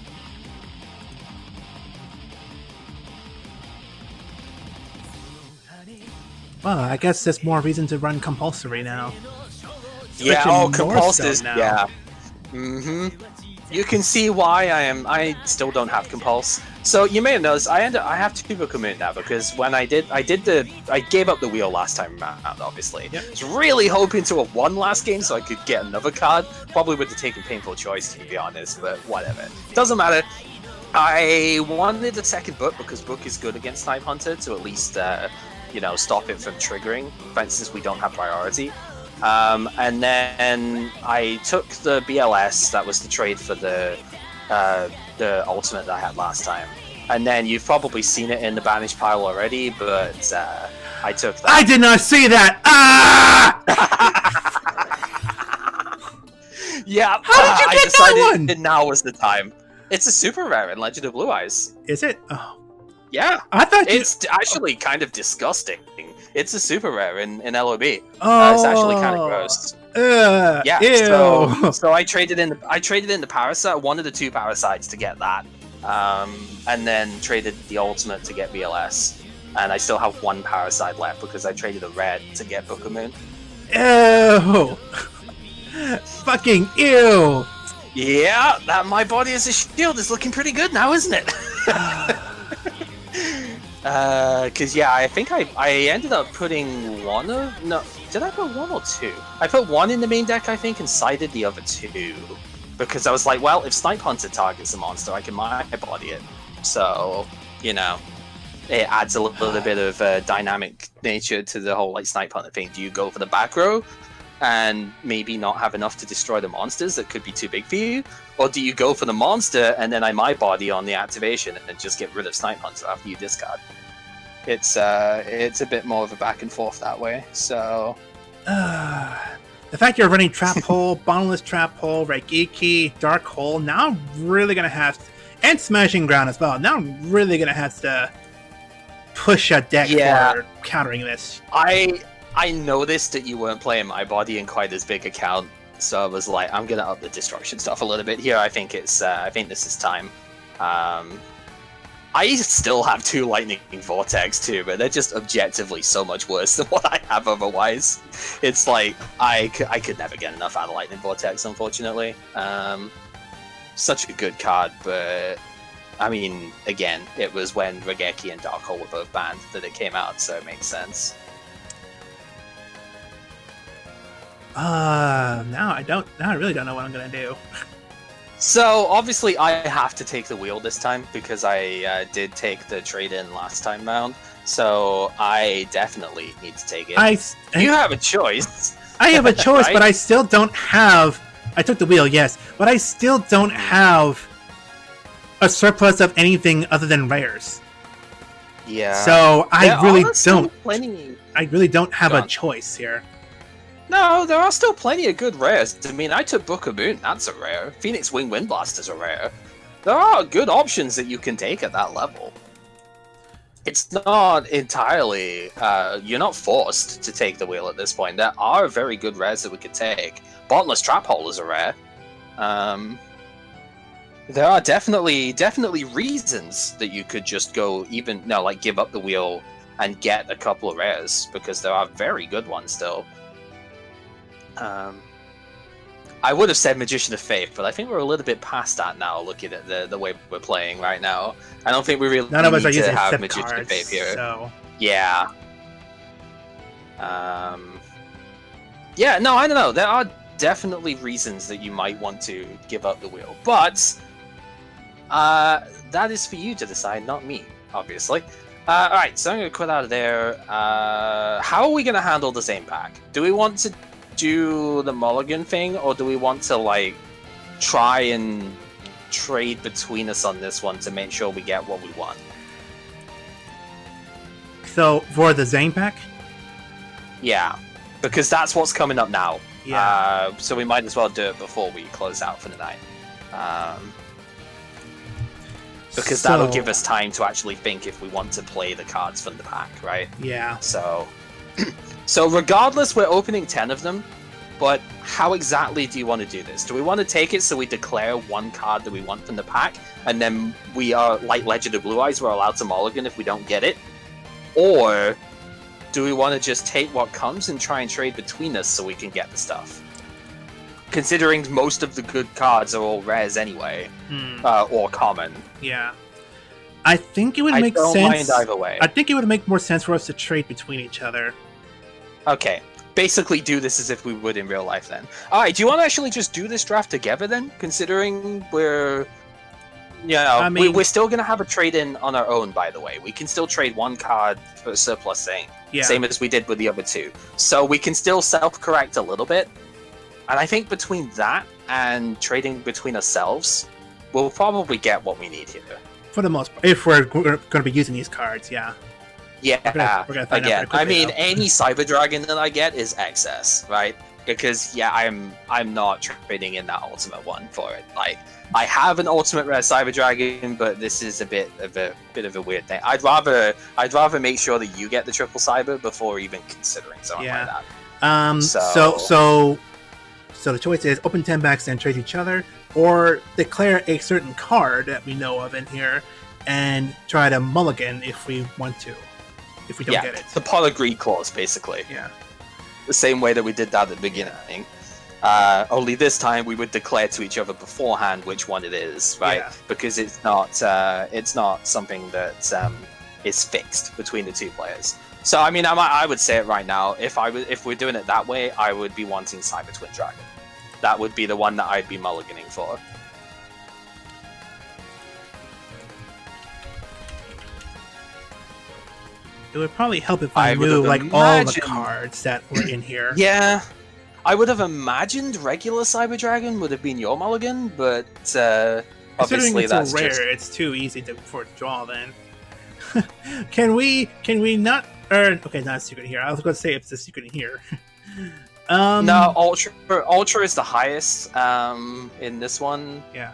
Well, I guess there's more reason to run compulsory now. Yeah, Especially oh, more compulses, so now. yeah. You can see why I still don't have compulse. So you may have noticed I have 2 Bookmoon now because when I gave up the wheel last time around, obviously. Yep. I was really hoping to have won last game so I could get another card. Probably would have taken Painful Choice, to be honest, but whatever. Doesn't matter. I wanted a second book because book is good against Snipe Hunter to at least stop it from triggering. For instance, we don't have priority. And then I took the BLS, that was the trade for the ultimate that I had last time. And then you've probably seen it in the banished pile already, but I took that. I did not see that! Ah! Yeah, How did you I get decided that one? that now was the time. It's a super rare in Legend of Blue Eyes. Is it? Oh. Yeah, I thought it's actually kind of disgusting. It's a super rare in LOB. Oh. It's actually kind of gross. Yeah, ew. so I traded in the Parasite, one of the 2 Parasites to get that, and then traded the ultimate to get BLS, and I still have 1 Parasite left because I traded a red to get Bookmoon. Ew. Fucking ew. Yeah, that my body as a shield is looking pretty good now, isn't it? Because yeah, I think I ended up putting one of no. Did I put 1 or 2? I put 1 in the main deck, I think, and sided the other 2 because I was like, well, if Snipe Hunter targets a monster, I can my body it. So it adds a little bit of dynamic nature to the whole Snipe Hunter thing. Do you go for the back row and maybe not have enough to destroy the monsters that could be too big for you, or do you go for the monster and then I my body on the activation and just get rid of Snipe Hunter after you discard? It's a bit more of a back and forth that way. So the fact you're running Trap Hole, Bottomless Trap Hole, Raigeki, Dark Hole, now I'm really gonna have to, and Smashing Ground as well. Now I'm really gonna have to push a deck for countering this. I noticed that you weren't playing my body in quite as big a count, so I was like, I'm gonna up the destruction stuff a little bit here. I think this is time. I still have 2 Lightning Vortex too, but they're just objectively so much worse than what I have otherwise. It's like I could never get enough out of Lightning Vortex, unfortunately. Such a good card, but I mean, again, it was when Raigeki and Dark Hole were both banned that it came out, so it makes sense. Now I really don't know what I'm gonna do. So obviously I have to take the wheel this time because I did take the trade-in last time round. So I definitely need to take it. You have a choice. I have a choice, right? But I still don't have. I took the wheel, yes, but I still don't have a surplus of anything other than rares. Yeah. So I really don't. Plenty. I really don't have a choice here. No, there are still plenty of good rares. I mean, I took Book of Moon, that's a rare. Phoenix Wing Windblaster's a rare. There are good options that you can take at that level. It's not entirely... you're not forced to take the wheel at this point. There are very good rares that we could take. Bottomless Trap Hole is a rare. There are definitely reasons that you could just go give up the wheel and get a couple of rares, because there are very good ones still. I would have said Magician of Faith, but I think we're a little bit past that now, looking at the way we're playing right now. I don't think we really None of us are need using to have SIP Magician cards, of Faith here. So. Yeah. Yeah, no, I don't know. There are definitely reasons that you might want to give up the wheel, but that is for you to decide, not me, obviously. Alright, so I'm going to quit out of there. How are we going to handle the same pack? Do we want to do the mulligan thing, or do we want to try and trade between us on this one to make sure we get what we want? So for the Zane pack? Yeah, because that's what's coming up now. Yeah. So we might as well do it before we close out for the night. Because that'll give us time to actually think if we want to play the cards from the pack, right? Yeah. So regardless, we're opening 10 of them, but how exactly do you want to do this? Do we want to take it so we declare one card that we want from the pack, and then we are, like Legend of Blue Eyes, we're allowed to mulligan if we don't get it? Or do we want to just take what comes and try and trade between us so we can get the stuff? Considering most of the good cards are all rares anyway, or common. Yeah. I think it would make I don't sense. mind either way. I think it would make more sense for us to trade between each other. Okay. Basically do this as if we would in real life then. Alright, do you want to actually just do this draft together then? Considering we're... I mean, we're still going to have a trade-in on our own, by the way. We can still trade one card for surplus thing. yeah. Same as we did with the other two. So we can still self-correct a little bit. And I think between that and trading between ourselves, we'll probably get what we need here. For the most part. If we're going to be using these cards, yeah. Yeah, We're gonna find out again, pretty I quickly, mean, any Cyber Dragon that I get is excess, right? Because, yeah, I'm not trading in that ultimate one for it. Like, I have an ultimate rare Cyber Dragon, but this is a bit of a weird thing. I'd rather make sure that you get the triple Cyber before even considering something like that. So the choice is open 10 packs and trade each other, or declare a certain card that we know of in here and try to mulligan if we want to. If we don't get it. The polygree clause, basically. Yeah. The same way that we did that at the beginning. Only this time we would declare to each other beforehand which one it is, right? Yeah. Because it's not something that is fixed between the two players. So I mean, I would say it right now. If we're doing it that way, I would be wanting Cyber Twin Dragon. That would be the one that I'd be mulliganing for. It would probably help if I I would knew have like all the imagined- cards that were in here. Yeah, I would have imagined regular Cyber Dragon would have been your mulligan, but Considering obviously it's that's so rare, just... it's too easy for a draw then. Can we not earn... Okay, not a secret here. I was going to say it's a secret in here. No, Ultra is the highest in this one. Yeah.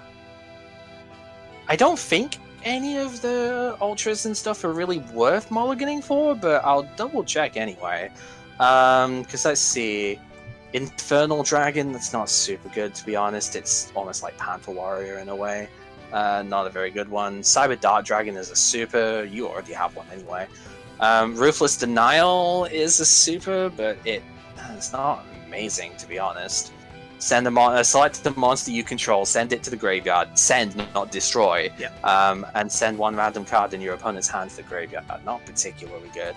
I don't think any of the Ultras and stuff are really worth mulliganing for, but I'll double check anyway. Because let's see. Infernal Dragon, that's not super good, to be honest. It's almost like Panther Warrior in a way. Not a very good one. Cyber Dart Dragon is a super. You already have one anyway. Ruthless Denial is a super, but it's not amazing, to be honest. Select the monster you control, send it to the graveyard. Send, not destroy. Yeah. And send one random card in your opponent's hand to the graveyard. Not particularly good.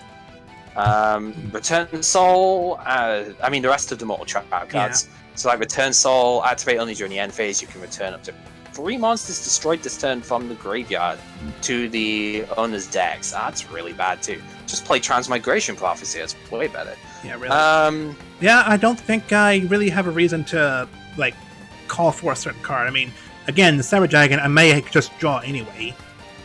Return Soul. I mean, the rest of them are all trap cards. Yeah. So, like, Return Soul, activate only during the end phase. You can return up to 3 monsters destroyed this turn from the graveyard to the owner's decks. That's really bad too. Just play Transmigration Prophecy. It's way better. Yeah, really. Yeah, I don't think I really have a reason to like call for a certain card. I mean, again, the Cyber Dragon, I may just draw anyway.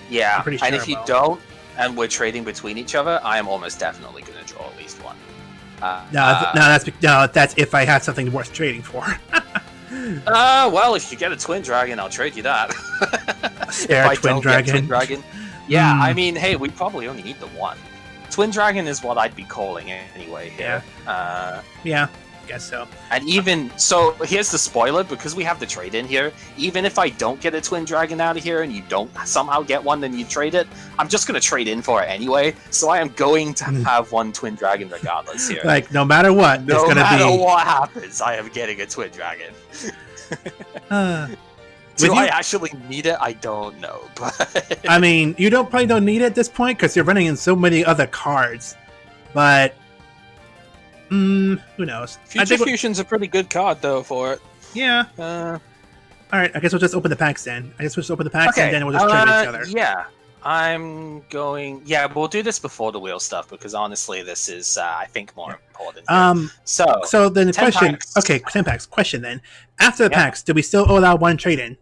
Yeah, I'm pretty and sure if you I will. don't, and we're trading between each other, I am almost definitely going to draw at least one. That's if I have something worth trading for. Well, if you get a Twin Dragon, I'll trade you that. Spare Twin Dragon. Yeah, Hmm. I mean, hey, we probably only need the one. Twin Dragon is what I'd be calling anyway here. Yeah, I guess so. And even so, here's the spoiler: because we have the trade in here, even if I don't get a Twin Dragon out of here and you don't somehow get one, then you trade it. I'm just gonna trade in for it anyway. So I am going to have one Twin Dragon regardless here. Like no matter what, no it's gonna matter be. what happens, I am getting a Twin Dragon. With Do I you- actually need it? I don't know, but I mean, you probably don't need it at this point because you're running in so many other cards. But who knows? I Future think Fusion's a pretty good card though for it. yeah. All right, I guess we'll just open the packs then. I guess we'll just open the packs and then we'll just trade each other. Yeah, I'm going. Yeah, we'll do this before the wheel stuff because honestly, this is I think more important. here. So then the 10 question. packs. Okay, 10 packs. Question then. After the Yeah. packs, do we still allow one trade in?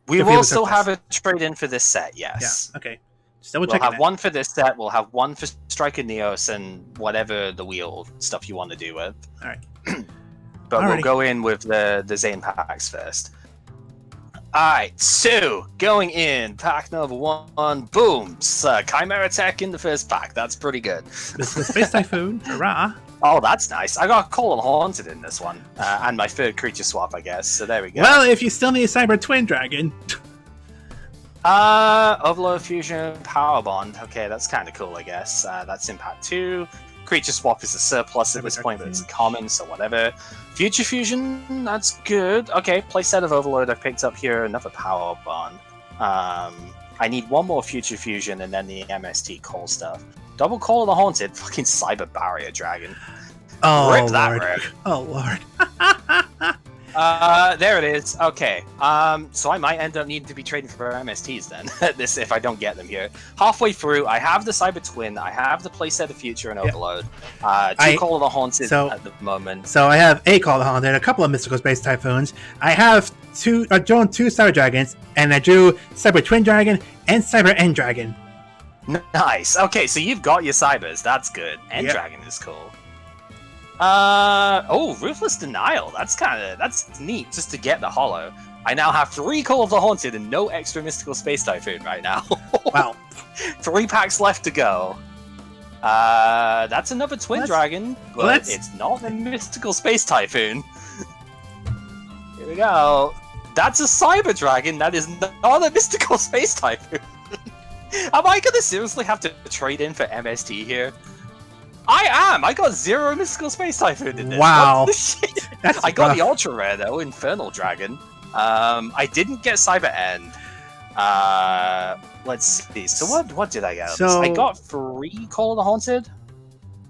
we if we will have a still have surplus. a trade in for this set. Yes. Yeah. Okay. Just double We'll checking have that. one for this set. We'll have one for Striker Neos and whatever the wheel stuff you want to do with. All right. But we'll Alrighty. go in with the Zane packs first. Alright, so going in, pack number 1, boom! Chimera Tech in the first pack. That's pretty good. This is Space Typhoon. Hurrah! Oh, that's nice. I got Colin Haunted in this one. And my third creature swap, I guess. So there we go. Well, if you still need a Cyber Twin Dragon, Overload Fusion, Power Bond. Okay, that's kind of cool, I guess. That's Impact 2. Creature Swap is a surplus at this point, but it's a common, so whatever. Future Fusion, that's good. Okay, playset of Overload I picked up here, another Power Bond. I need one more Future Fusion and then the MST Call stuff. Double Call of the Haunted, fucking Cyber Barrier Dragon. Oh, Rip that Lord. rip. Oh, Lord. There it is. Okay. So I might end up needing to be trading for MSTs then. This if I don't get them here. Halfway through, I have the Cyber Twin, I have the playset of Future and Overload. Two Call of the Haunted at the moment. So I have a Call of the Haunted, a couple of Mystical Space Typhoons. I have drawn two Cyber Dragons, and I drew Cyber Twin Dragon and Cyber End Dragon. Nice. Okay, so you've got your Cybers. That's good. End Dragon is cool. Ruthless Denial. That's neat just to get the holo. I now have 3 Call of the Haunted and no extra Mystical Space Typhoon right now. Wow. 3 packs left to go. That's another Twin Dragon, but it's not a Mystical Space Typhoon. Here we go. That's a Cyber Dragon that is not a Mystical Space Typhoon. Am I gonna seriously have to trade in for MST here? I am! I got 0 Mystical Space Typhoon in this. Wow. I got the Ultra Rare though, Infernal Dragon. I didn't get Cyber End. Let's see. So what did I get? I got 3 Call of the Haunted?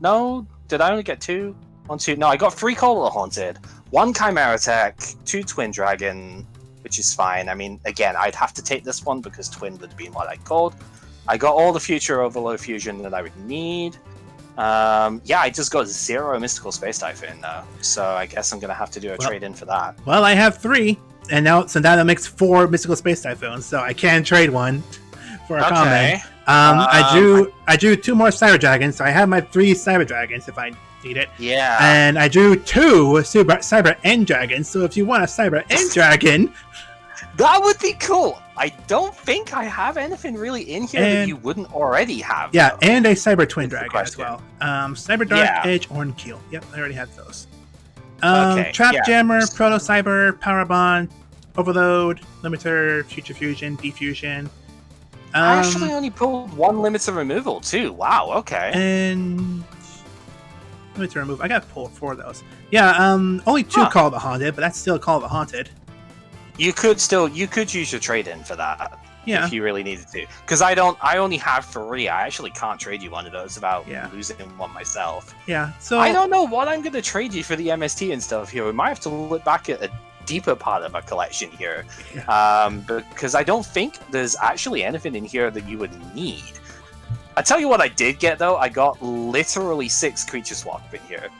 No? Did I only get 2? 1, 2. No, I got 3 Call of the Haunted, 1 Chimera Tech, 2 Twin Dragon, which is fine. I mean, again, I'd have to take this one because Twin would have been what I called. I got all the Future Overload Fusion that I would need. I just got 0 Mystical Space Typhoon though, so I guess I'm gonna have to do a trade in for that. Well, I have 3, and now that makes 4 Mystical Space Typhoons, so I can trade one for a common. I drew 2 more Cyber Dragons, so I have my 3 Cyber Dragons if I need it. Yeah. And I drew 2 Cyber End Dragons, so if you want a Cyber End Dragon, that would be cool. I don't think I have anything really in here that you wouldn't already have. Yeah, though. and a Cyber Twin Dragon as well. Cyber Dark Edge, Ornkeel. Yep, I already have those. Trap Jammer, Proto Cyber, Power Bond, Overload, Limiter, Future Fusion, Defusion. I actually only pulled 1 Limiter Removal too. Wow, okay. And Limiter Removal. I got 4 of those. Yeah, only 2 Call of the Haunted, but that's still Call of the Haunted. You could use your trade in for that. Yeah. If you really needed to. Because I only have 3. I actually can't trade you one of those without losing one myself. Yeah. So I don't know what I'm gonna trade you for the MST and stuff here. We might have to look back at a deeper part of our collection here. Yeah. Because I don't think there's actually anything in here that you would need. I tell you what I did get though, I got literally 6 Creature Swap in here.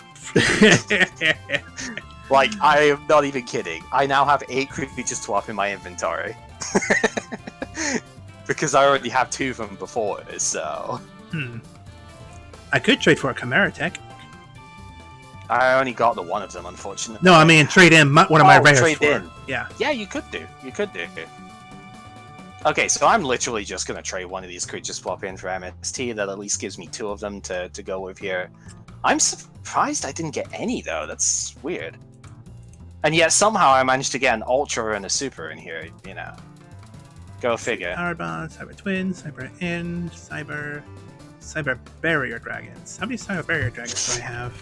Like, I am not even kidding. I now have 8 Creature Swap in my inventory. Because I already have 2 from before, so... I could trade for a Chimera Tech. I only got the one of them, unfortunately. No, I mean trade in one of my rares trade for... in. Yeah. Yeah, you could do. Okay, so I'm literally just going to trade one of these Creature Swap in for MST. That at least gives me 2 of them to go with here. I'm surprised I didn't get any, though. That's weird. And yet somehow I managed to get an Ultra and a Super in here, you know. Go figure. Power Bond, Cyber Twin, Cyber End, Cyber Barrier Dragons. How many Cyber Barrier Dragons do I have?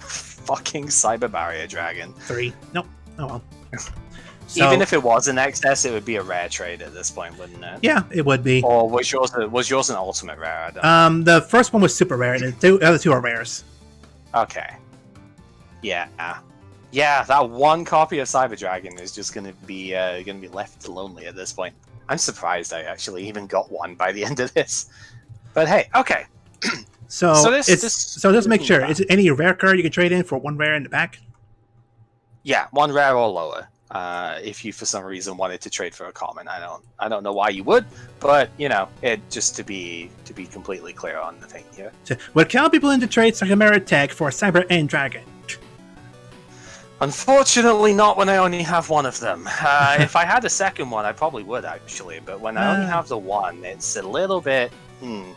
Fucking Cyber Barrier Dragon. 3. Nope. Oh well. So, even if it was an XS, it would be a rare trade at this point, wouldn't it? Yeah, it would be. Or was yours an ultimate rare? I don't know. The first one was super rare, and the other 2 are rares. Okay. Yeah. Yeah, that 1 copy of Cyber Dragon is just gonna be left lonely at this point. I'm surprised I actually even got one by the end of this. But hey, okay. So just make sure. Is it any rare card you can trade in for 1 rare in the back? Yeah, 1 rare or lower. If you for some reason wanted to trade for a common, I don't know why you would, but you know, it just to be completely clear on the thing here. So, would count people into trade Chimera Tech for a Cyber End Dragon? Unfortunately, not when I only have 1 of them. If I had a second one, I probably would actually, but when I only have the 1, it's a little bit.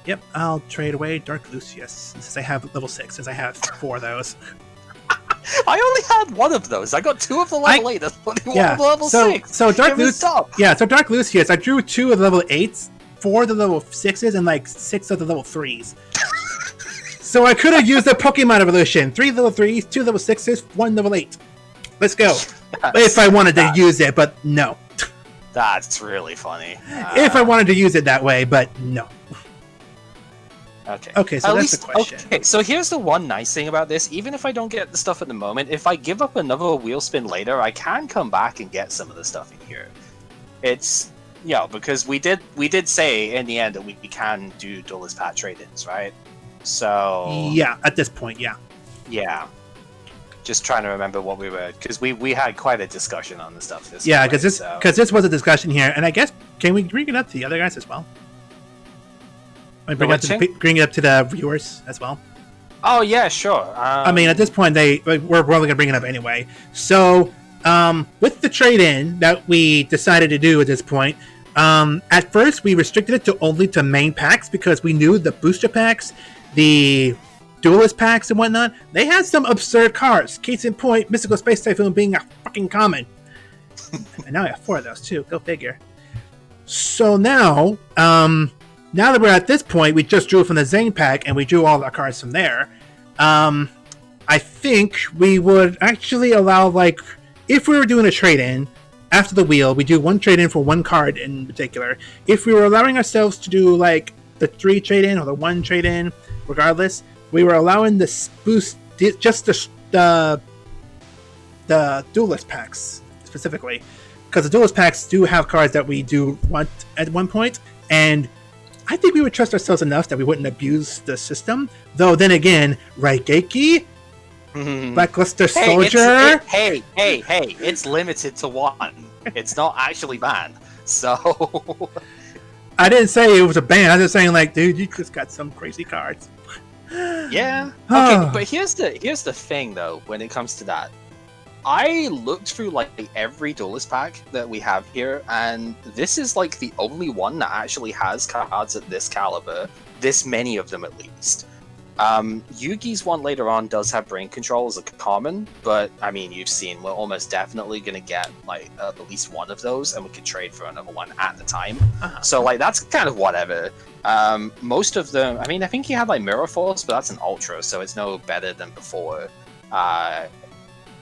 Yep, I'll trade away Dark Lucius since I have level 6, since I have 4 of those. I only had one of those. I got 2 of the level 8 and only one of the level 6. So Dark Give me Loose. stop. Yeah, so Dark Loose here. So I drew 2 of the level 8s, 4 of the level 6s, and like 6 of the level 3s. So I could have used the Pokemon evolution. 3 level 3s, 2 level 6s, 1 level 8. Let's go. If I wanted to use it, but no. That's really funny. If I wanted to use it that way, but no. Okay. Okay, so At that's least, the question. Okay, so here's the one nice thing about this. Even if I don't get the stuff at the moment, if I give up another wheel spin later, I can come back and get some of the stuff in here. It's, because we did say in the end that we can do duelist pack trade-ins, right? So... Yeah, at this point, yeah. Yeah. Just trying to remember what we were... Because we had quite a discussion on the stuff this Yeah, because this was a discussion here, and I guess, can we bring it up to the other guys as well? Bring it up to the viewers as well. Oh yeah, sure. I mean, at this point, we're probably gonna bring it up anyway. So, with the trade-in that we decided to do at this point, at first we restricted it only to main packs because we knew the booster packs, the duelist packs and whatnot, they had some absurd cards. Case in point, Mystical Space Typhoon being a fucking common. And now I have 4 of those too. Go figure. So now that we're at this point, we just drew from the Zane pack, and we drew all our cards from there. I think we would actually allow, like, if we were doing a trade-in, after the wheel, we do 1 trade-in for 1 card in particular. If we were allowing ourselves to do, like, the 3 trade-in or the 1 trade-in, regardless, we were allowing this boost, just the duelist packs, specifically. Because the duelist packs do have cards that we do want at one point, and I think we would trust ourselves enough that we wouldn't abuse the system. Though, then again, Raigeki, Blackluster Soldier... Hey, it's limited to 1. It's not actually banned, so... I didn't say it was a ban. I was just saying, like, dude, you just got some crazy cards. Yeah. Okay, but here's the thing, though, when it comes to that. I looked through, like, every duelist pack that we have here, and this is, like, the only one that actually has cards at this caliber. This many of them, at least. Yugi's one later on does have Brain Control as a common, but, I mean, you've seen, we're almost definitely going to get, like, at least one of those, and we could trade for another one at the time. So, like, that's kind of whatever. Most of them, I mean, I think he had, like, Mirror Force, but that's an Ultra, so it's no better than before.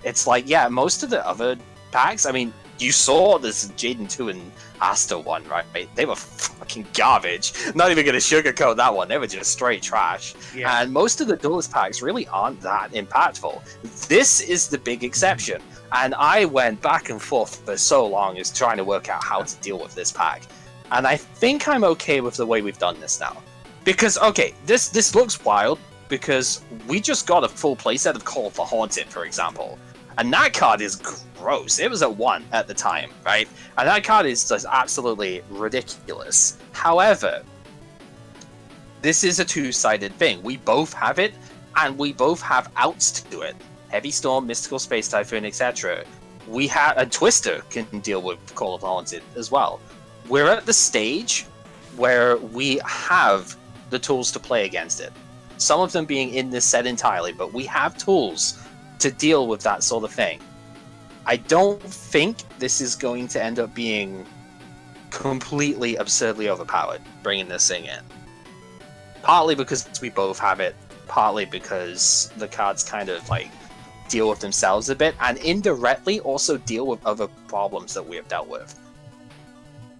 It's like, yeah, most of the other packs, I mean, you saw this Jaden 2 and Asta one, right? They were fucking garbage. Not even going to sugarcoat that one. They were just straight trash. Yeah. And most of the duelist packs really aren't that impactful. This is the big exception. And I went back and forth for so long as trying to work out how to deal with this pack. And I think I'm okay with the way we've done this now. Because, okay, this looks wild, because we just got a full playset of Call of the Haunted, for example. And that card is gross. It was at 1 at the time, right? And that card is just absolutely ridiculous. However, this is a 2-sided thing. We both have it, and we both have outs to it. Heavy Storm, Mystical Space Typhoon, etc. We have a Twister can deal with Call of the Haunted as well. We're at the stage where we have the tools to play against it. Some of them being in this set entirely, but we have tools to deal with that sort of thing. I don't think this is going to end up being completely absurdly overpowered, bringing this thing in. Partly because we both have it, partly because the cards kind of like deal with themselves a bit, and indirectly also deal with other problems that we have dealt with.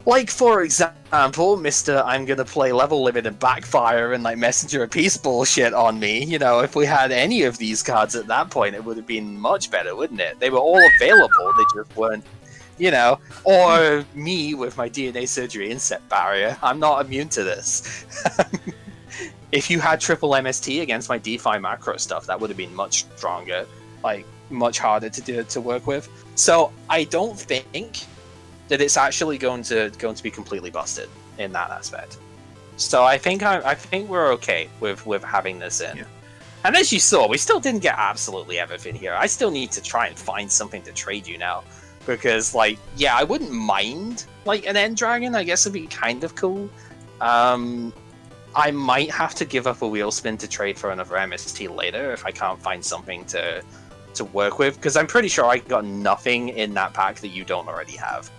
Like, for example, Mr. I'm gonna play level limit and backfire and, like, Messenger of Peace bullshit on me. You know, if we had any of these cards at that point, it would have been much better, wouldn't it? They were all available, they just weren't, you know. Or me with my DNA surgery insect barrier. I'm not immune to this. If you had triple MST against my DeFi macro stuff, that would have been much stronger, like, much harder to work with. So, I don't think that it's actually going to be completely busted in that aspect. So I think we're okay with having this in. Yeah. And as you saw, we still didn't get absolutely everything here. I still need to try and find something to trade you now, because, like, yeah, I wouldn't mind, like, an End Dragon. I guess it'd be kind of cool. I might have to give up a wheel spin to trade for another MST later if I can't find something to to work with, because I'm pretty sure I got nothing in that pack that you don't already have.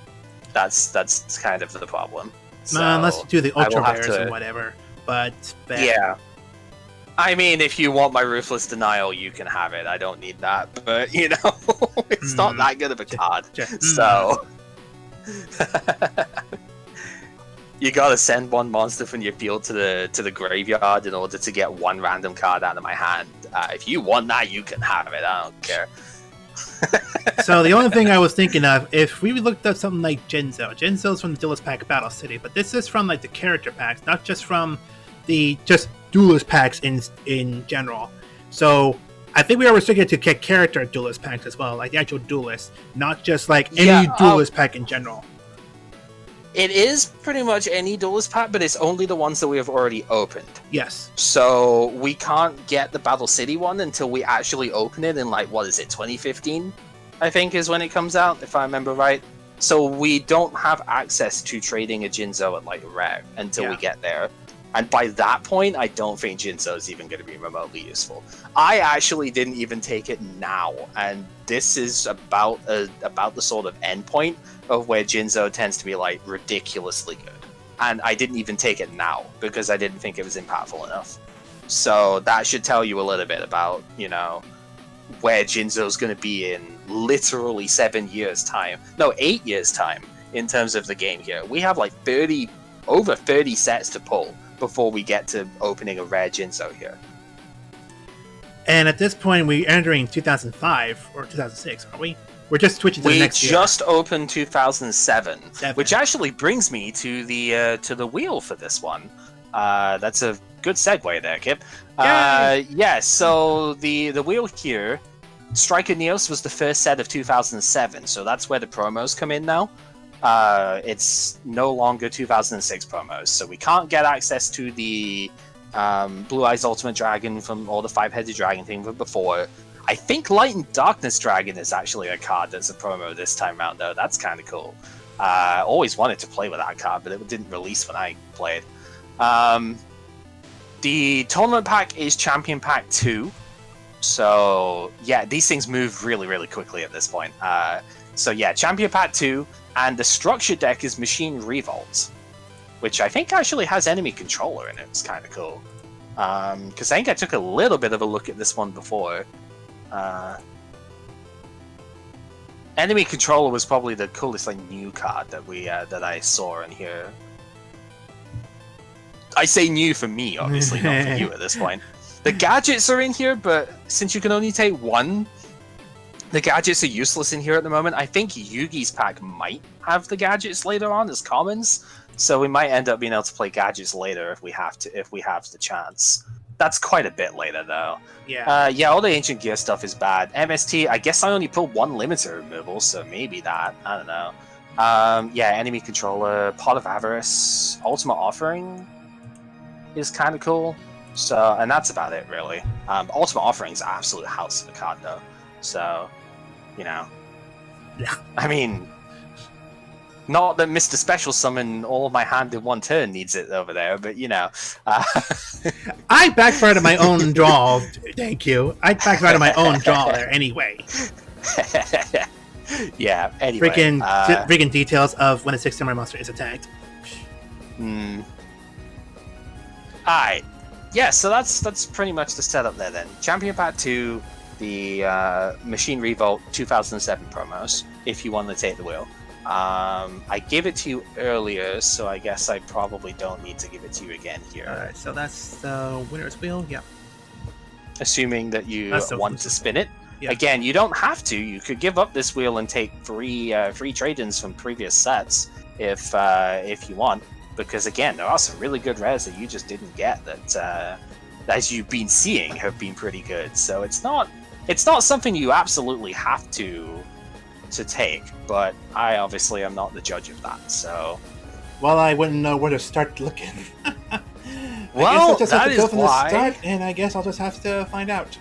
That's kind of the problem. So Unless you do the I will ultra have rares to- and whatever. But Yeah. I mean, if you want my Ruthless Denial, you can have it. I don't need that. But, you know, it's not that good of a card. So... you gotta send one monster from your field to the graveyard in order to get one random card out of my hand. If you want that, you can have it. I don't care. So the only thing I was thinking of, if we looked up something like Jinzo's from the Duelist Pack Battle City, but this is from like the character packs, not just from the just Duelist packs in general. So I think we are restricted to get character Duelist packs as well, like the actual Duelist, not just like any Duelist pack in general. It is pretty much any Duelist pack, but it's only the ones that we have already opened. Yes. So we can't get the Battle City one until we actually open it in, like, what is it, 2015? I think is when it comes out, if I remember right. So we don't have access to trading a Jinzo at, like, rare until we get there. And by that point, I don't think Jinzo is even going to be remotely useful. I actually didn't even take it now, and this is about the sort of endpoint of where Jinzo tends to be, like, ridiculously good. And I didn't even take it now, because I didn't think it was impactful enough. So that should tell you a little bit about, you know, where Jinzo's going to be in literally 7 years' time. No, 8 years' time, in terms of the game here. We have, like, over 30 sets to pull before we get to opening a rare Jinzo here. And at this point, we're entering 2005 or 2006, aren't we? We're just switching to the next year. We just opened 2007, which actually brings me to the wheel for this one. That's a good segue there, Kip. Yeah, so the wheel here, Striker Neos was the first set of 2007, so that's where the promos come in now. It's no longer 2006 promos, so we can't get access to the Blue Eyes Ultimate Dragon or the Five-Headed Dragon thing from before. I think Light and Darkness Dragon is actually a card that's a promo this time around, though. That's kind of cool. Always wanted to play with that card, but it didn't release when I played. The tournament pack is Champion Pack 2. So, yeah, these things move really, really quickly at this point. So, yeah, Champion Pack 2. And the structure deck is Machine Revolt, which I think actually has enemy controller in it. It's kind of cool. Because I think I took a little bit of a look at this one before. Enemy controller was probably the coolest like new card that I saw in here. I say new for me, obviously, not for you at this point. The gadgets are in here, but since you can only take one, the gadgets are useless in here at the moment. I think Yugi's pack might have the gadgets later on as commons, so we might end up being able to play gadgets later if we have the chance. That's quite a bit later, though. Yeah. Yeah, all the ancient gear stuff is bad. MST, I guess I only pulled one limiter removal, so maybe that. I don't know. Yeah, enemy controller, Pot of Avarice, Ultimate Offering is kind of cool. So, and that's about it, really. Ultimate Offering is an absolute house of a card, though. So, you know. Yeah. I mean, not that Mr. Special Summon all of my hand in one turn needs it over there, but, you know. I backfired on my own draw. Thank you. I backfired on my own draw there anyway. Yeah, anyway. Freaking details of when a 6 samurai monster is attacked. Alright. Yeah, so that's pretty much the setup there then. Champion Pack 2, the Machine Revolt 2007 promos, if you want to take the wheel. I gave it to you earlier, so I guess I probably don't need to give it to you again here. Alright, so that's the winner's wheel, yeah. Assuming that you want to spin it. Yeah. Again, you don't have to. You could give up this wheel and take free trade-ins from previous sets if you want. Because again, there are some really good rares that you just didn't get that, as you've been seeing, have been pretty good. So it's not something you absolutely have to take. But I obviously am not the judge of that. So, well, I wouldn't know where to start looking. Well, I guess I'll just have that to go is from why. the start, and I guess I'll just have to find out.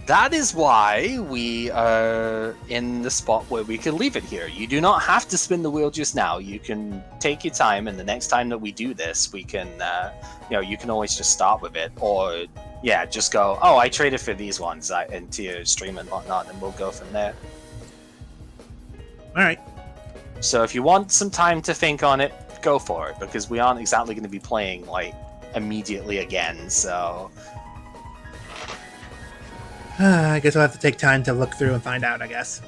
that is why we are in the spot where we can leave it here. You do not have to spin the wheel just now. You can take your time, and the next time that we do this, we can, you can always just start with it, or just go, oh, I traded for these ones into your stream and whatnot, and we'll go from there. All right. So if you want some time to think on it, go for it, because we aren't exactly going to be playing like immediately again, so. I guess I'll have to take time to look through and find out, I guess.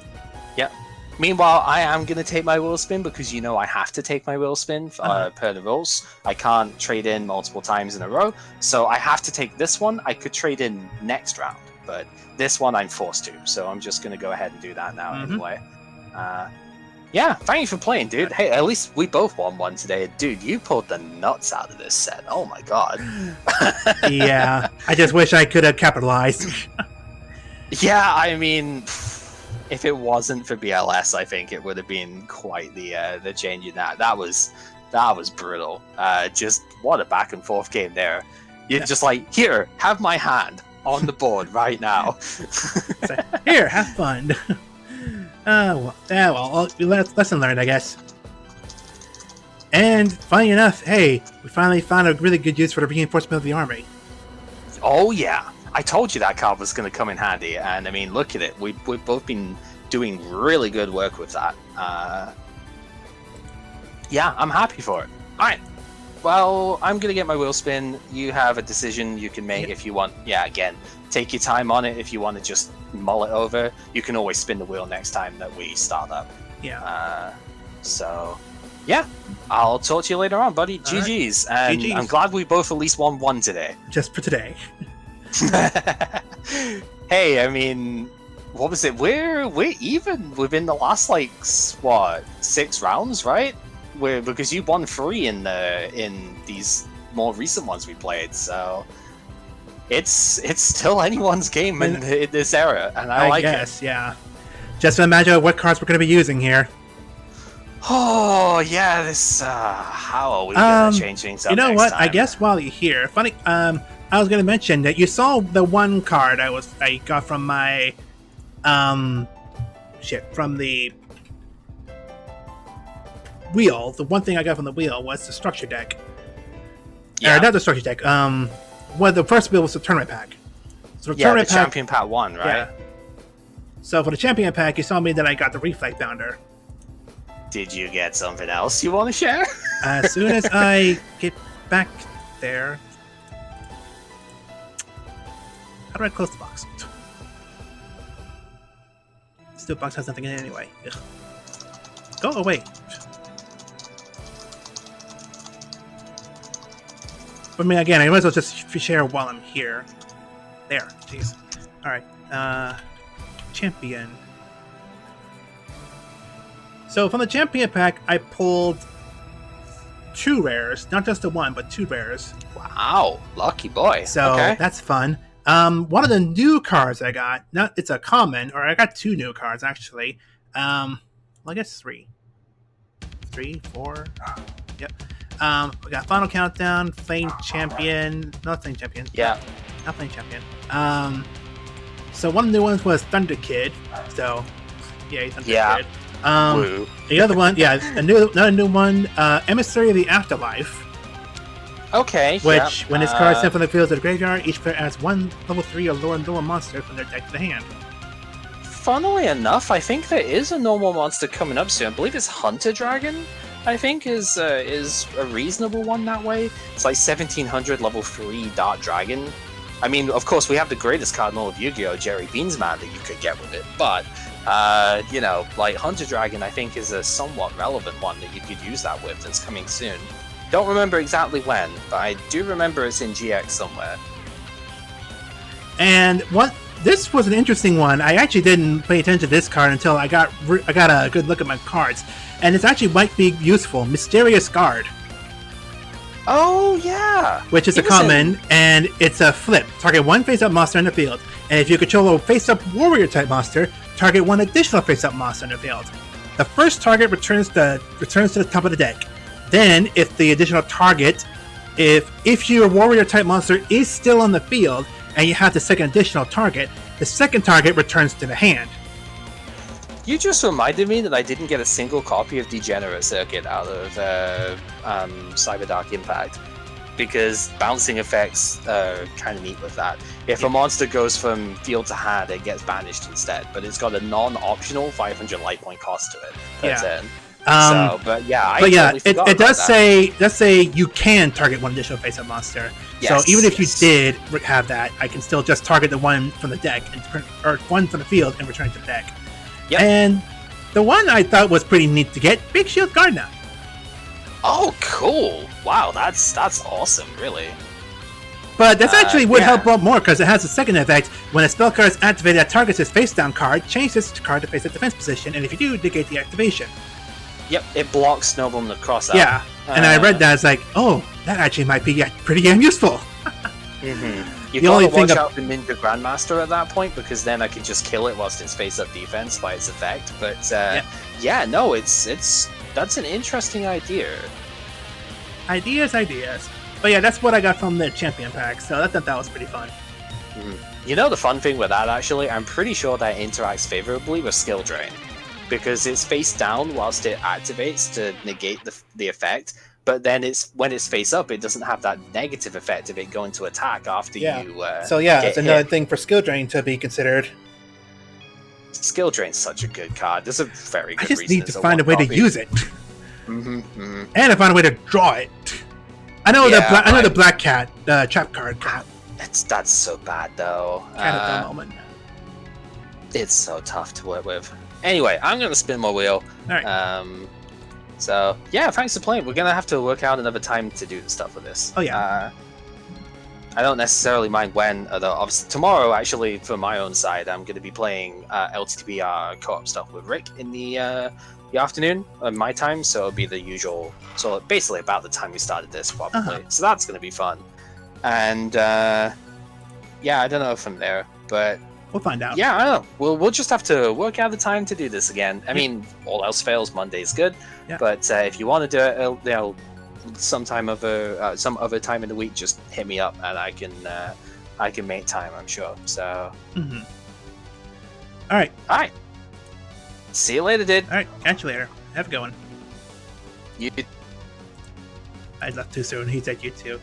Yep. Meanwhile, I am going to take my wheel spin because I have to take my wheel spin per the rules. I can't trade in multiple times in a row, so I have to take this one. I could trade in next round, but this one I'm forced to, so I'm just going to go ahead and do that now anyway. Thank you for playing, dude. Hey, at least we both won one today. Dude, you pulled the nuts out of this set. Oh my god. Yeah, I just wish I could have capitalized. Yeah, I mean, if it wasn't for BLS, I think it would have been quite the change in that. That was brutal. Just what a back and forth game there. You're just like, here, have my hand on the board right now. Here, have fun. Lesson learned, I guess. And funny enough, hey, we finally found a really good use for the reinforcement of the army. Oh yeah. I told you that card was going to come in handy, and I mean, look at it. We've both been doing really good work with that. I'm happy for it. All right. Well, I'm going to get my wheel spin. You have a decision you can make if you want. Yeah, again, take your time on it. If you want to just mull it over, you can always spin the wheel next time that we start up. Yeah. I'll talk to you later on, buddy. GG's. And GG's. I'm glad we both at least won one today. Just for today. Hey, I mean, what was it? We're even within the last 6 rounds, right? Because you won 3 in these more recent ones we played, so it's still anyone's game in this era, and I like it. Yeah. Just imagine what cards we're going to be using here. Oh yeah, this how are we gonna change things up? You know next what? time? I guess while you're here, funny. I was going to mention that you saw the one card I got from my from the wheel. The one thing I got from the wheel was the structure deck. Yeah, not the structure deck. The first wheel was the tournament pack. So the tournament pack, champion pack 1, right? Yeah. So for the champion pack, you saw me that I got the reflect bounder. Did you get something else you want to share? As soon as I get back there. How do I close the box? Still, box has nothing in it anyway. Ugh. Go away. But I mean, again, I might as well just share while I'm here. There. Jeez. Alright. Champion. So from the champion pack, I pulled 2 rares. Not just the one, but 2 rares. Wow. Lucky boy. So that's fun. One of the new cards I got, it's a common, or I got 2 new cards actually. I guess 3. 3, 4. Yep. We got Final Countdown, Flame Champion, not Flame Champion. Yeah. Not Flame Champion. So one of the new ones was Thunder Kid. So, yeah, Thunder Kid. Woo. The other one, another new one, Emissary of the Afterlife. Okay. Which, when this card is sent from the field to the graveyard, each player adds 1 level 3 or lower monster from their deck to the hand. Funnily enough, I think there is a normal monster coming up soon. I believe it's Hunter Dragon. I think is a reasonable one that way. It's like 1700 level 3 Dark Dragon. I mean, of course, we have the greatest card in all of Yu-Gi-Oh! Jerry Beansman that you could get with it, but like Hunter Dragon, I think is a somewhat relevant one that you could use that with. That's coming soon. Don't remember exactly when, but I do remember it's in GX somewhere. And this was an interesting one. I actually didn't pay attention to this card until I got a good look at my cards, and it actually might be useful. Mysterious Guard. Oh yeah, which is a common, and it's a flip. Target 1 face-up monster in the field, and if you control a face-up warrior type monster, target 1 additional face-up monster in the field. The first target returns to the top of the deck. Then, if the additional target, if your warrior type monster is still on the field, and you have the second additional target, the second target returns to the hand. You just reminded me that I didn't get a single copy of Degenerate Circuit out of Cyber Dark Impact, because bouncing effects kind of neat with that. If a monster goes from field to hand, it gets banished instead, but it's got a non-optional 500 life point cost to it per turn. But yeah, it does say you can target one additional face-up monster. Yes, so even if you did have that, I can still just target the one from the deck or one from the field and return it to the deck. Yep. And the one I thought was pretty neat to get, Big Shield Gardna. Oh, cool! Wow, that's awesome, really. But this actually would help out more because it has a second effect. When a spell card is activated that targets its face-down card, change this card to face its defense position, and if you do, negate the activation. Yep, it blocks Snowball the cross out. Yeah, and I read that, it's like, oh, that actually might be pretty damn useful. You gotta watch out for Ninja Grandmaster at that point, because then I can just kill it whilst it's face-up defense by its effect. But no, that's an interesting idea. Ideas. But yeah, that's what I got from the Champion Pack, so I thought that was pretty fun. You know the fun thing with that, actually? I'm pretty sure that interacts favorably with Skill Drain, because it's face down whilst it activates to negate the effect, but then when it's face up, it doesn't have that negative effect of it going to attack after you so it's another thing for Skill Drain to be considered. Skill Drain's such a good card. There's a very good I just reason need to find a way to use it. And to find a way to draw it. I know the Black Cat trap card. That's so bad though. At the moment. It's so tough to work with. Anyway, I'm gonna spin my wheel. All right. So yeah, thanks for playing. We're gonna have to work out another time to do the stuff with this. Oh yeah. I don't necessarily mind when, although obviously tomorrow, actually, for my own side, I'm going to be playing LTTBR co-op stuff with Rick in the afternoon of my time, so it'll be the usual, so basically about the time we started this, probably. So that's going to be fun. And I don't know from there, but we'll find out. Yeah, I don't know. We'll just have to work out the time to do this again. I mean, all else fails, Monday's good. Yeah. But if you want to do it, some other time in the week, just hit me up and I can make time, I'm sure. So all right, see you later, dude. All right, catch you later. Have a good one. I left too soon. He said you too.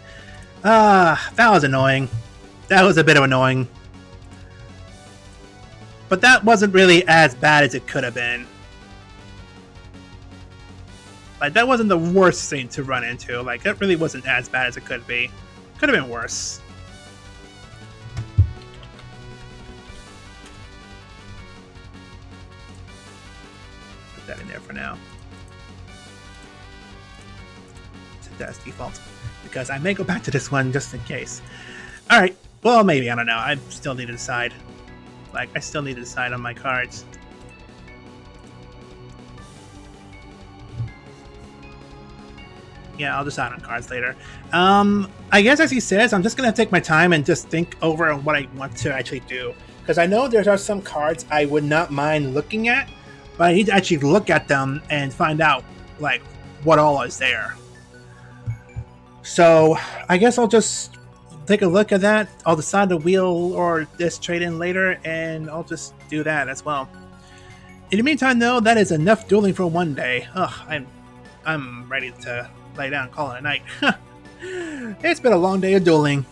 That was annoying. That was a bit of annoying, but that wasn't really as bad as it could have been. Like, that wasn't the worst thing to run into. Like, that really wasn't as bad as it could be. Could have been worse. Put that in there for now. Set that as default. Because I may go back to this one just in case. Alright. Well, maybe. I don't know. I still need to decide. Like, I still need to decide on my cards. Yeah, I'll decide on cards later. I guess as he says, I'm just going to take my time and just think over what I want to actually do. Because I know there are some cards I would not mind looking at, but I need to actually look at them and find out, like, what all is there. So, I guess I'll just take a look at that. I'll decide the wheel or this trade-in later, and I'll just do that as well. In the meantime, though, that is enough dueling for one day. Ugh, I'm ready to lay down and call it a night. It's been a long day of dueling.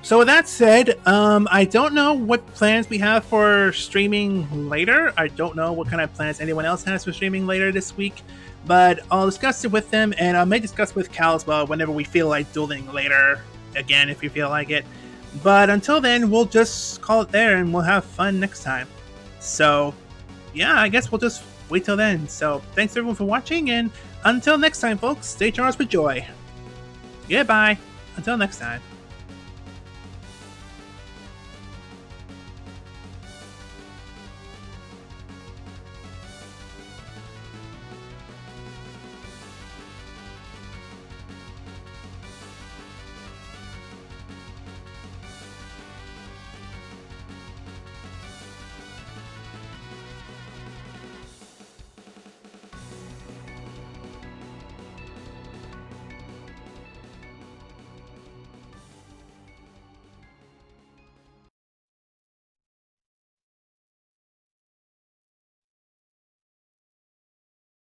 So with that said, I don't know what plans we have for streaming later. I don't know what kind of plans anyone else has for streaming later this week, but I'll discuss it with them, and I may discuss with Cal as well whenever we feel like dueling later again, if you feel like it. But until then, we'll just call it there, and we'll have fun next time. So yeah, I guess we'll just wait till then. So thanks everyone for watching, and until next time, folks, stay charged with joy. Goodbye. Until next time.